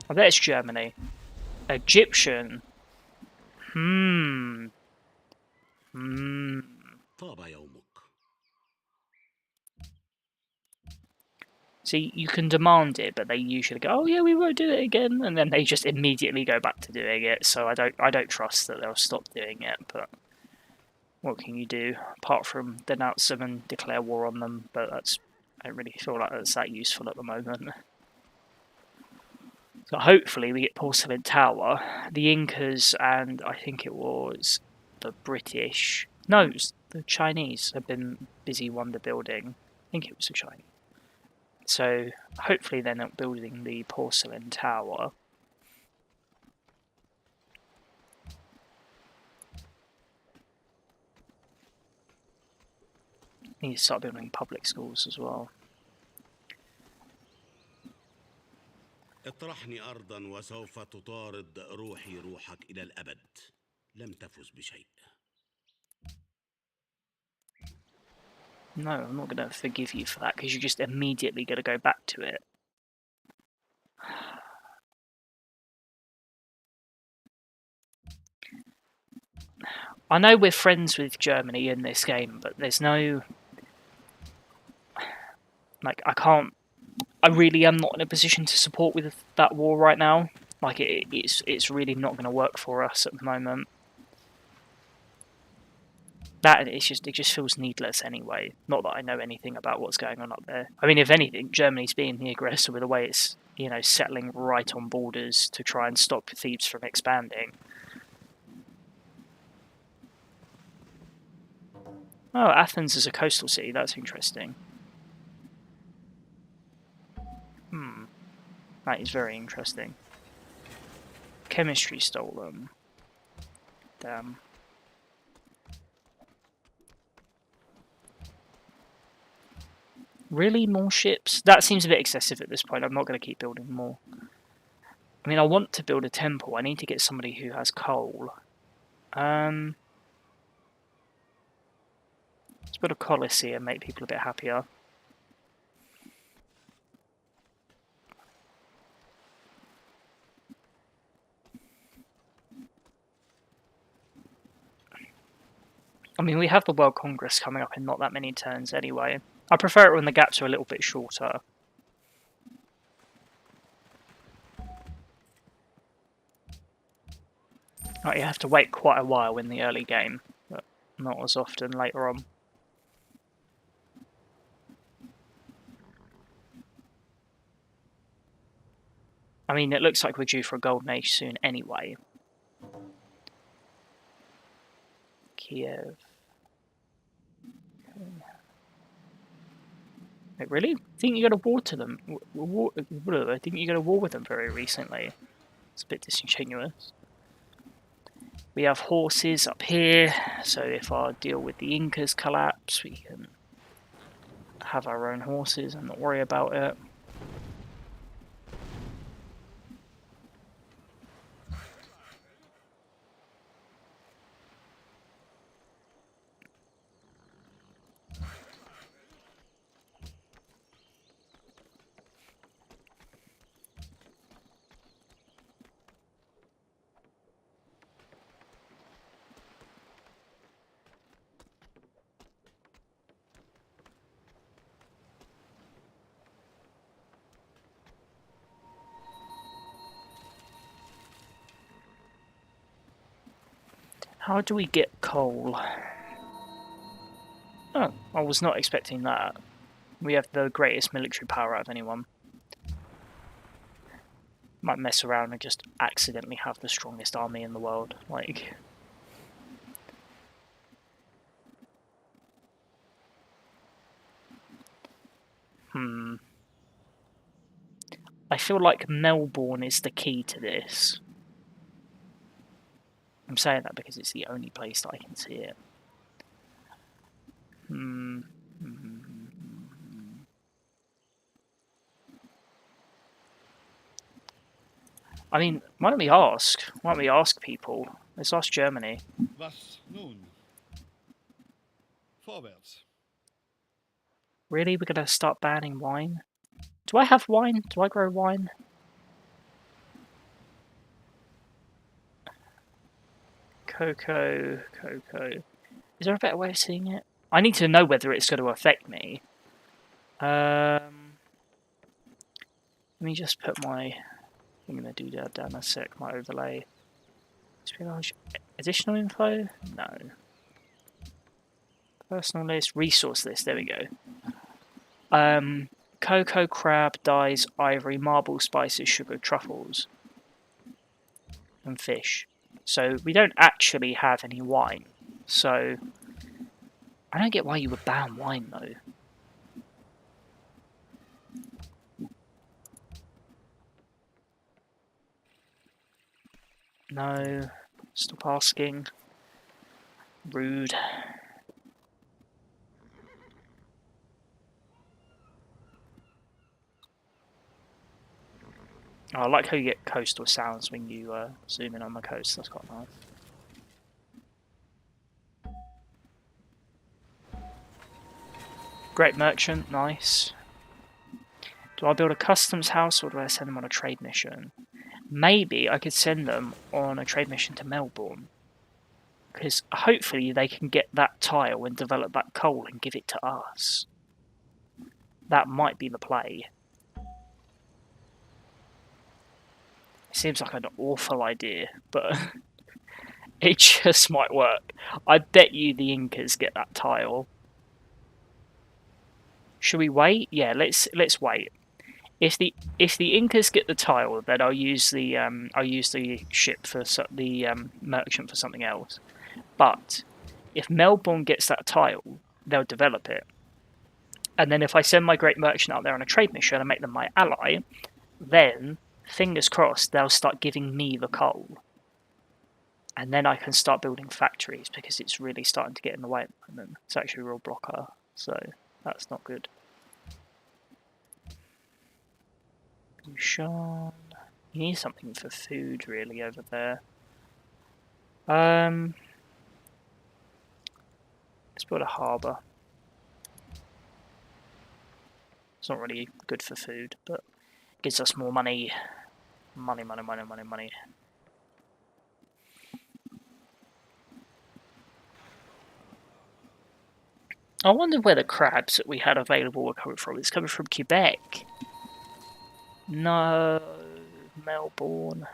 I bet it's Germany. Egyptian. طاب يومك. See, you can demand it, but they usually go, "Oh yeah, we won't do it again," and then they just immediately go back to doing it. So I don't trust that they'll stop doing it. But what can you do apart from denounce them and declare war on them? But I don't really feel like that's that useful at the moment. So hopefully we get Porcelain Tower. The Incas and I think it was the British. No, it was the Chinese have been busy wonder building. I think it was the Chinese. So hopefully they're not building the Porcelain Tower. Need to start building public schools as well. اطرحني أرضا وسوف تطارد روحي روحك إلى الأبد. لم تفز بشيء. No, I'm not going to forgive you for that because you're just immediately going to go back to it. I know we're friends with Germany in this game, but there's no... Like, I can't I really am not in a position to support with that war right now. Like, it's really not going to work for us at the moment. It just feels needless anyway. Not that I know anything about what's going on up there. I mean, if anything, Germany's being the aggressor with the way it's, you know, settling right on borders to try and stop Thebes from expanding. Oh, Athens is a coastal city. That's interesting. That is very interesting. Chemistry stolen. Damn. Really? More ships? That seems a bit excessive at this point. I'm not going to keep building more. I mean, I want to build a temple. I need to get somebody who has coal. Let's build a Colosseum, make people a bit happier. I mean, we have the World Congress coming up in not that many turns anyway. I prefer it when the gaps are a little bit shorter. Like, you have to wait quite a while in the early game, but not as often later on. I mean, it looks like we're due for a golden age soon anyway. Kiev. Wait, really? Think you got a war to them? I think you got a war with them very recently. It's a bit disingenuous. We have horses up here, so if our deal with the Incas collapse, we can have our own horses and not worry about it. How do we get coal? Oh, I was not expecting that. We have the greatest military power out of anyone. Might mess around and just accidentally have the strongest army in the world. Like, I feel like Melbourne is the key to this. I'm saying that because it's the only place that I can see it. I mean, why don't we ask? Why don't we ask people? Let's ask Germany. Was nun? Vorwärts. Really? We're gonna start banning wine? Do I have wine? Do I grow wine? Cocoa. Is there a better way of seeing it? I need to know whether it's going to affect me. Let me just put my... I'm going to do that down a sec, my overlay. Espionage. Additional info? No. Personal list, resource list, there we go. Cocoa, crab, dyes, ivory, marble, spices, sugar, truffles. And fish. So we don't actually have any wine. So I don't get why you would ban wine though. No. Stop asking. Rude. Oh, I like how you get coastal sounds when you zoom in on the coast. That's quite nice. Great merchant, nice. Do I build a customs house or do I send them on a trade mission? Maybe I could send them on a trade mission to Melbourne. Because hopefully they can get that tile and develop that coal and give it to us. That might be the play. It seems like an awful idea, but it just might work. I bet you the Incas get that tile. Should we wait? Yeah, let's wait. If the Incas get the tile, then I'll use the ship for the merchant for something else. But if Melbourne gets that tile, they'll develop it. And then if I send my great merchant out there on a trade mission and make them my ally, then fingers crossed they'll start giving me the coal. And then I can start building factories because it's really starting to get in the way at the moment. It's actually a real blocker, so that's not good. Bouchon. You need something for food really over there. Let's build a harbour. It's not really good for food, but gives us more money. Money. I wonder where the crabs that we had available were coming from. It's coming from Quebec. No, Melbourne.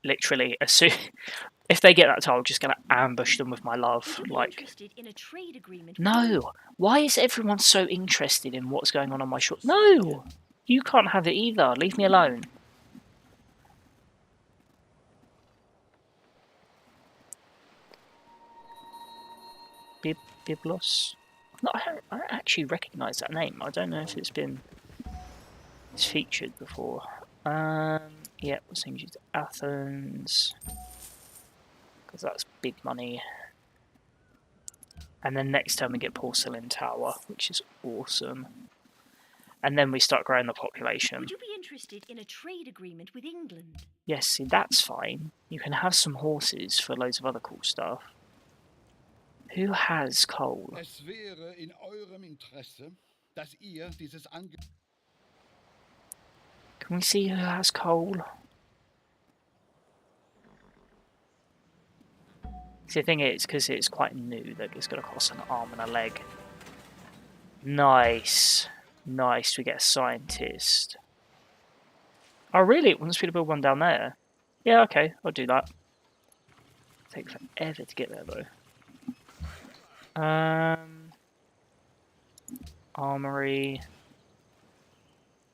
Literally, as soon if they get that tile, I'm just gonna ambush them with my love. Would you be Like, interested in a trade agreement? no. Why is everyone so interested in what's going on my shore? No, you can't have it either. Leave me alone. Biblos. No, I don't actually recognise that name. I don't know if it's featured before. Yeah, we'll send you to Athens because that's big money. And then next time we get Porcelain Tower, which is awesome. And then we start growing the population. Would you be interested in a trade agreement with England? Yes, see, that's fine. You can have some horses for loads of other cool stuff. Who has coal? Es wäre in eurem Interesse, dass ihr dieses Angebot. Can we see who has coal? See, the thing is, because it's quite new, that it's going to cost an arm and a leg. Nice. Nice, we get a scientist. Oh, really? It wants me to build one down there? Yeah, okay, I'll do that. Take forever to get there, though. Armory.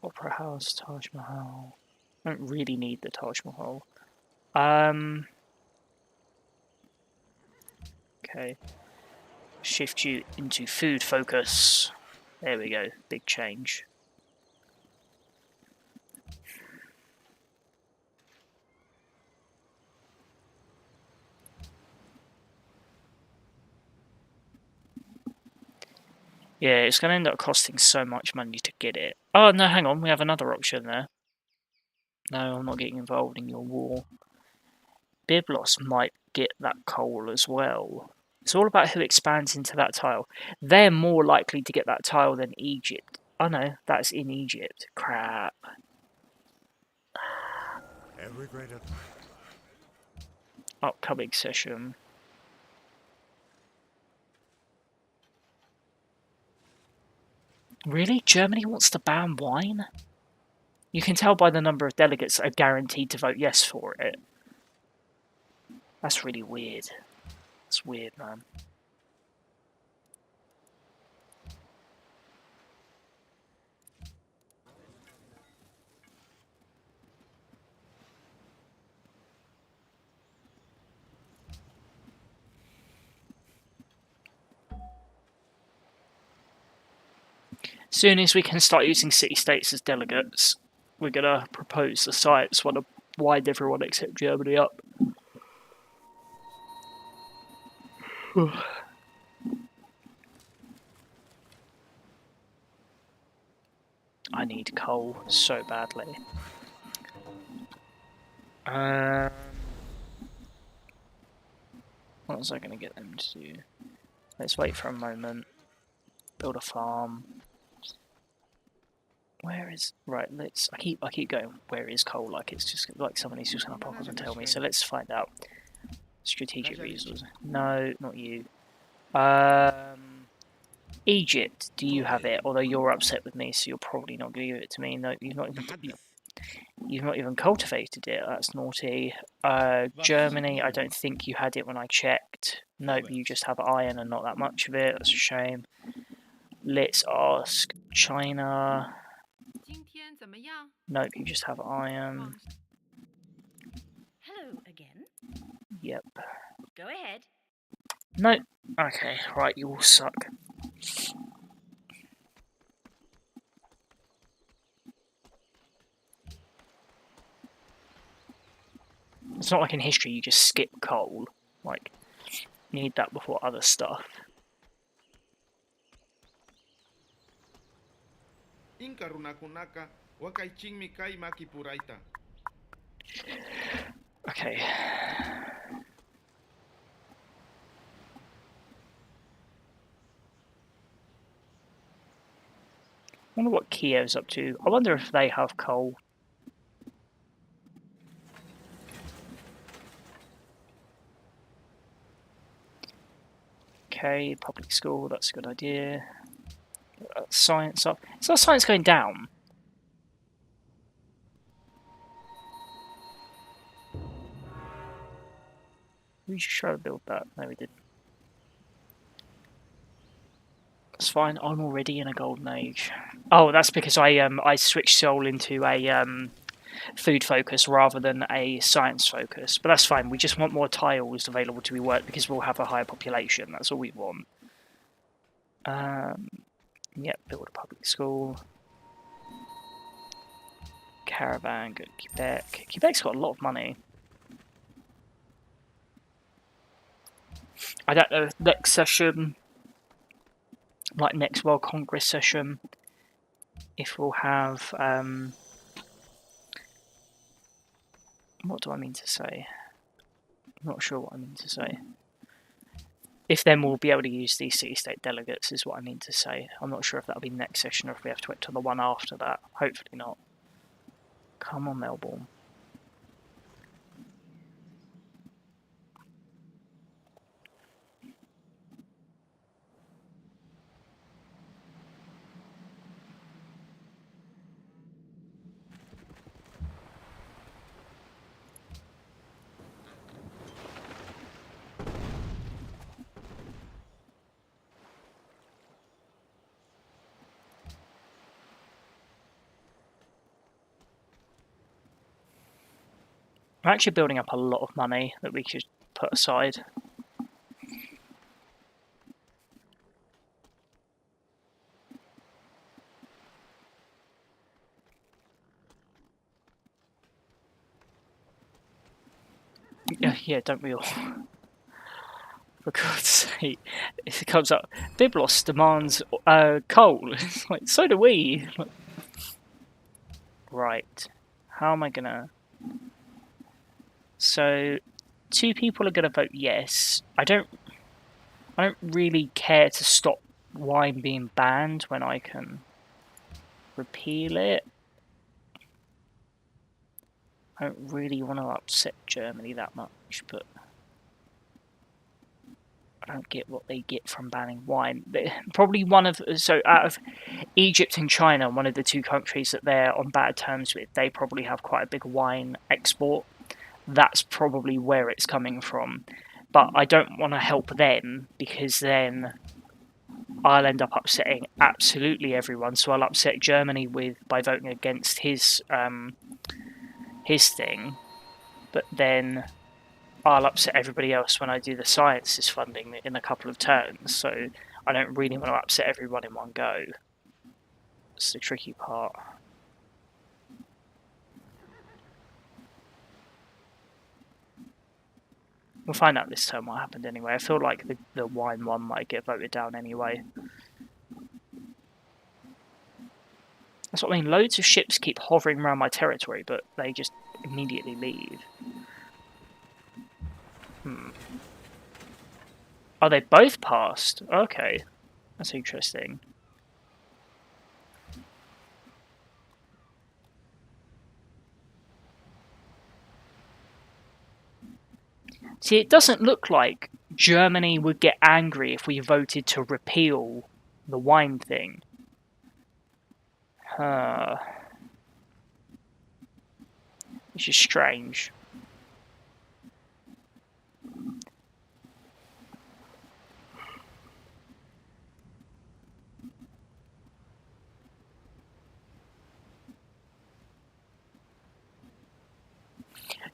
Opera House, Taj Mahal. I don't really need the Taj Mahal. Okay. Shift you into food focus. There we go. Big change. Yeah, it's going to end up costing so much money to get it. Oh, no, hang on. We have another option there. No, I'm not getting involved in your war. Byblos might get that coal as well. It's all about who expands into that tile. They're more likely to get that tile than Egypt. Oh no, that's in Egypt. Crap. Every great Upcoming session. Really? Germany wants to ban wine? You can tell by the number of delegates that are guaranteed to vote yes for it. That's really weird. That's weird, man. Soon as we can start using city-states as delegates, we're going to propose the sites want to wind everyone except Germany up. I need coal so badly. What was I going to get them to do? Let's wait for a moment. Build a farm. Where is let's I keep going where is coal, like it's just like somebody's just gonna pop up and tell me, so let's find out. Strategic resources. No, not you. Egypt, do you have it? Although you're upset with me, so you're probably not going to give it to me. No, تحدث. you've not even cultivated it. That's naughty. Germany, I don't think you had it when I checked. Nope, you just have iron and not that much of it. That's a shame. Let's ask China. 今天怎么样？ Nope, you just have iron. 放 Hello again. Yep. Go ahead. Nope. Okay, right, you all suck. It's not like in history you just skip coal. Like, you need that before other stuff. インカルナクナカ、若いチンミカイマキプライタ。 Okay. I wonder what Kiev's up to. I wonder if they have coal. Okay, public school, that's a good idea. Science up. Is our science going down? We should try to build that. No, we didn't. That's fine. I'm already in a golden age. Oh, that's because I switched Seoul into a food focus rather than a science focus. But that's fine. We just want more tiles available to be worked because we'll have a higher population. That's all we want. Yep, build a public school. Caravan, go to Quebec. Quebec's got a lot of money. I don't know, next session, like next World Congress session, if we'll have, what do I mean to say? I'm not sure what I mean to say. If then we'll be able to use these city-state delegates is what I mean to say. I'm not sure if that'll be next session or if we have to wait till the one after that. Hopefully not. Come on, Melbourne. We're actually building up a lot of money that we could put aside. Yeah, don't we all? For God's sake, it comes up. Byblos demands coal. It's like, so do we. Right. How am I gonna? So, 2 people are gonna vote yes. I don't really care to stop wine being banned when I can repeal it. I don't really want to upset Germany that much, but I don't get what they get from banning wine. Probably out of Egypt and China, one of the 2 countries that they're on bad terms with, they probably have quite a big wine export. That's probably where it's coming from. But I don't want to help them because then I'll end up upsetting absolutely everyone. So I'll upset Germany by voting against his thing, but then I'll upset everybody else when I do the sciences funding in a couple of turns. So I don't really want to upset everyone in one go. It's the tricky part. We'll find out this term what happened anyway. I feel like the wine one might get voted down anyway. That's what I mean. Loads of ships keep hovering around my territory, but they just immediately leave. Oh, they both passed? Okay. That's interesting. See, it doesn't look like Germany would get angry if we voted to repeal the wine thing. Which is strange.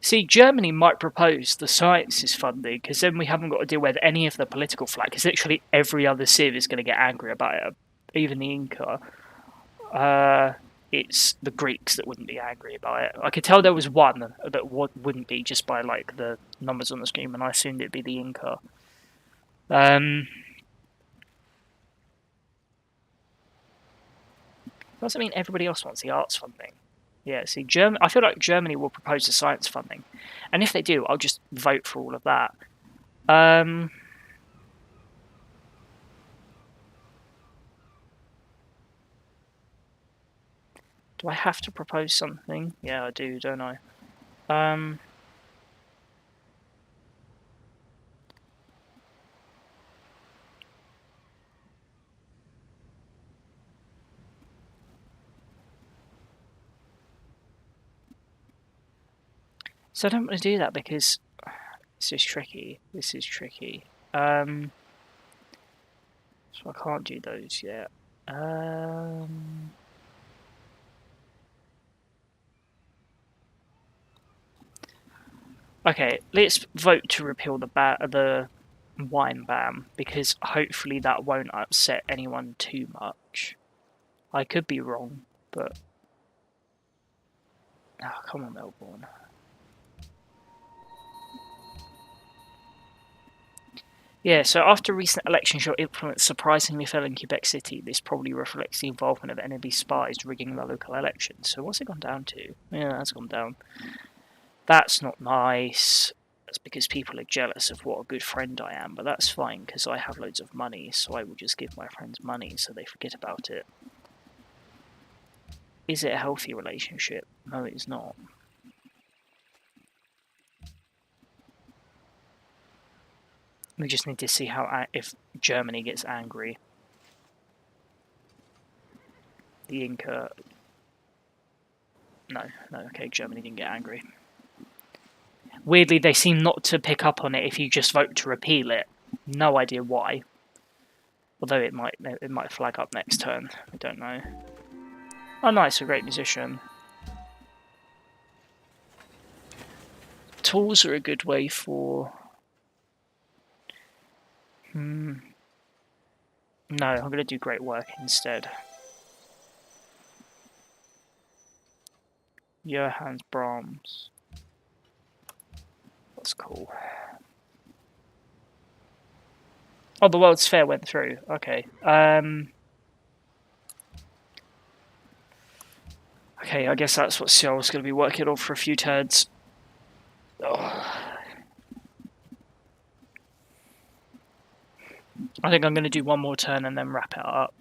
See, Germany might propose the sciences funding, because then we haven't got to deal with any of the political flag, because literally every other civ is going to get angry about it, even the Inca. It's the Greeks that wouldn't be angry about it. I could tell there was one that wouldn't be, just by like the numbers on the screen, and I assumed it'd be the Inca. Doesn't mean everybody else wants the arts funding. Yeah, see, I feel like Germany will propose the science funding, and if they do, I'll just vote for all of that. Do I have to propose something? Yeah, I do, don't I? So I don't want to do that because this is tricky. This is tricky. So I can't do those yet. Okay, let's vote to repeal the wine ban, because hopefully that won't upset anyone too much. I could be wrong, but... Oh, come on, Melbourne. Yeah, so after recent elections, your influence surprisingly fell in Quebec City. This probably reflects the involvement of enemy spies rigging the local elections. So what's it gone down to? Yeah, that's gone down. That's not nice. That's because people are jealous of what a good friend I am, but that's fine, because I have loads of money, so I will just give my friends money so they forget about it. Is it a healthy relationship? No, it is not. We just need to see if Germany gets angry. The Inca... No, okay, Germany didn't get angry. Weirdly, they seem not to pick up on it if you just vote to repeal it. No idea why. Although it might flag up next turn. I don't know. Oh, nice, a great musician. Tools are a good way for... No, I'm going to do great work instead. Johannes Brahms. That's cool. Oh, the World's Fair went through. Okay. Okay, I guess that's what Seoul's going to be working on for a few turns. Oh. I think I'm going to do one more turn and then wrap it up.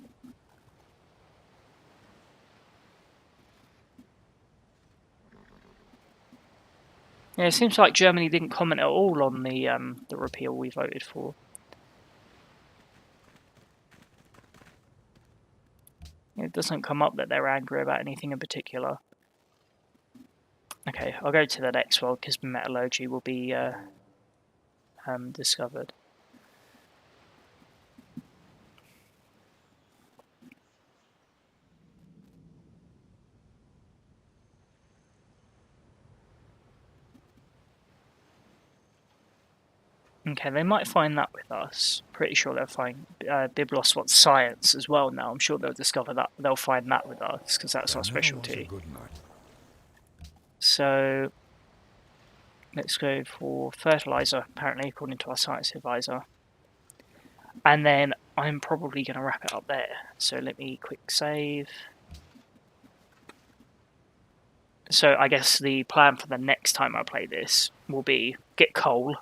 Yeah, it seems like Germany didn't comment at all on the repeal we voted for. It doesn't come up that they're angry about anything in particular. Okay, I'll go to the next world because metallurgy will be discovered. Okay, they might find that with us. Pretty sure they'll find Byblos wants science as well now. I'm sure they'll discover that. They'll find that with us because that's our specialty. So let's go for fertilizer, apparently, according to our science advisor. And then I'm probably going to wrap it up there. So let me quick save. So I guess the plan for the next time I play this will be get coal,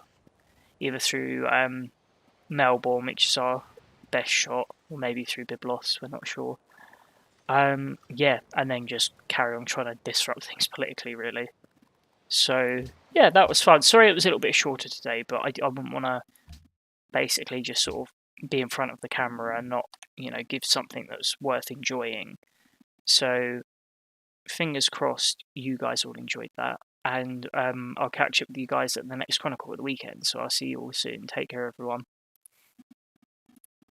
either through Melbourne, which is our best shot, or maybe through Byblos, we're not sure. Yeah, and then just carry on trying to disrupt things politically, really. So, yeah, that was fun. Sorry it was a little bit shorter today, but I wouldn't want to basically just sort of be in front of the camera and not, give something that's worth enjoying. So fingers crossed you guys all enjoyed that. And I'll catch up with you guys at the next Chronicle at the weekend. So I'll see you all soon. Take care, everyone.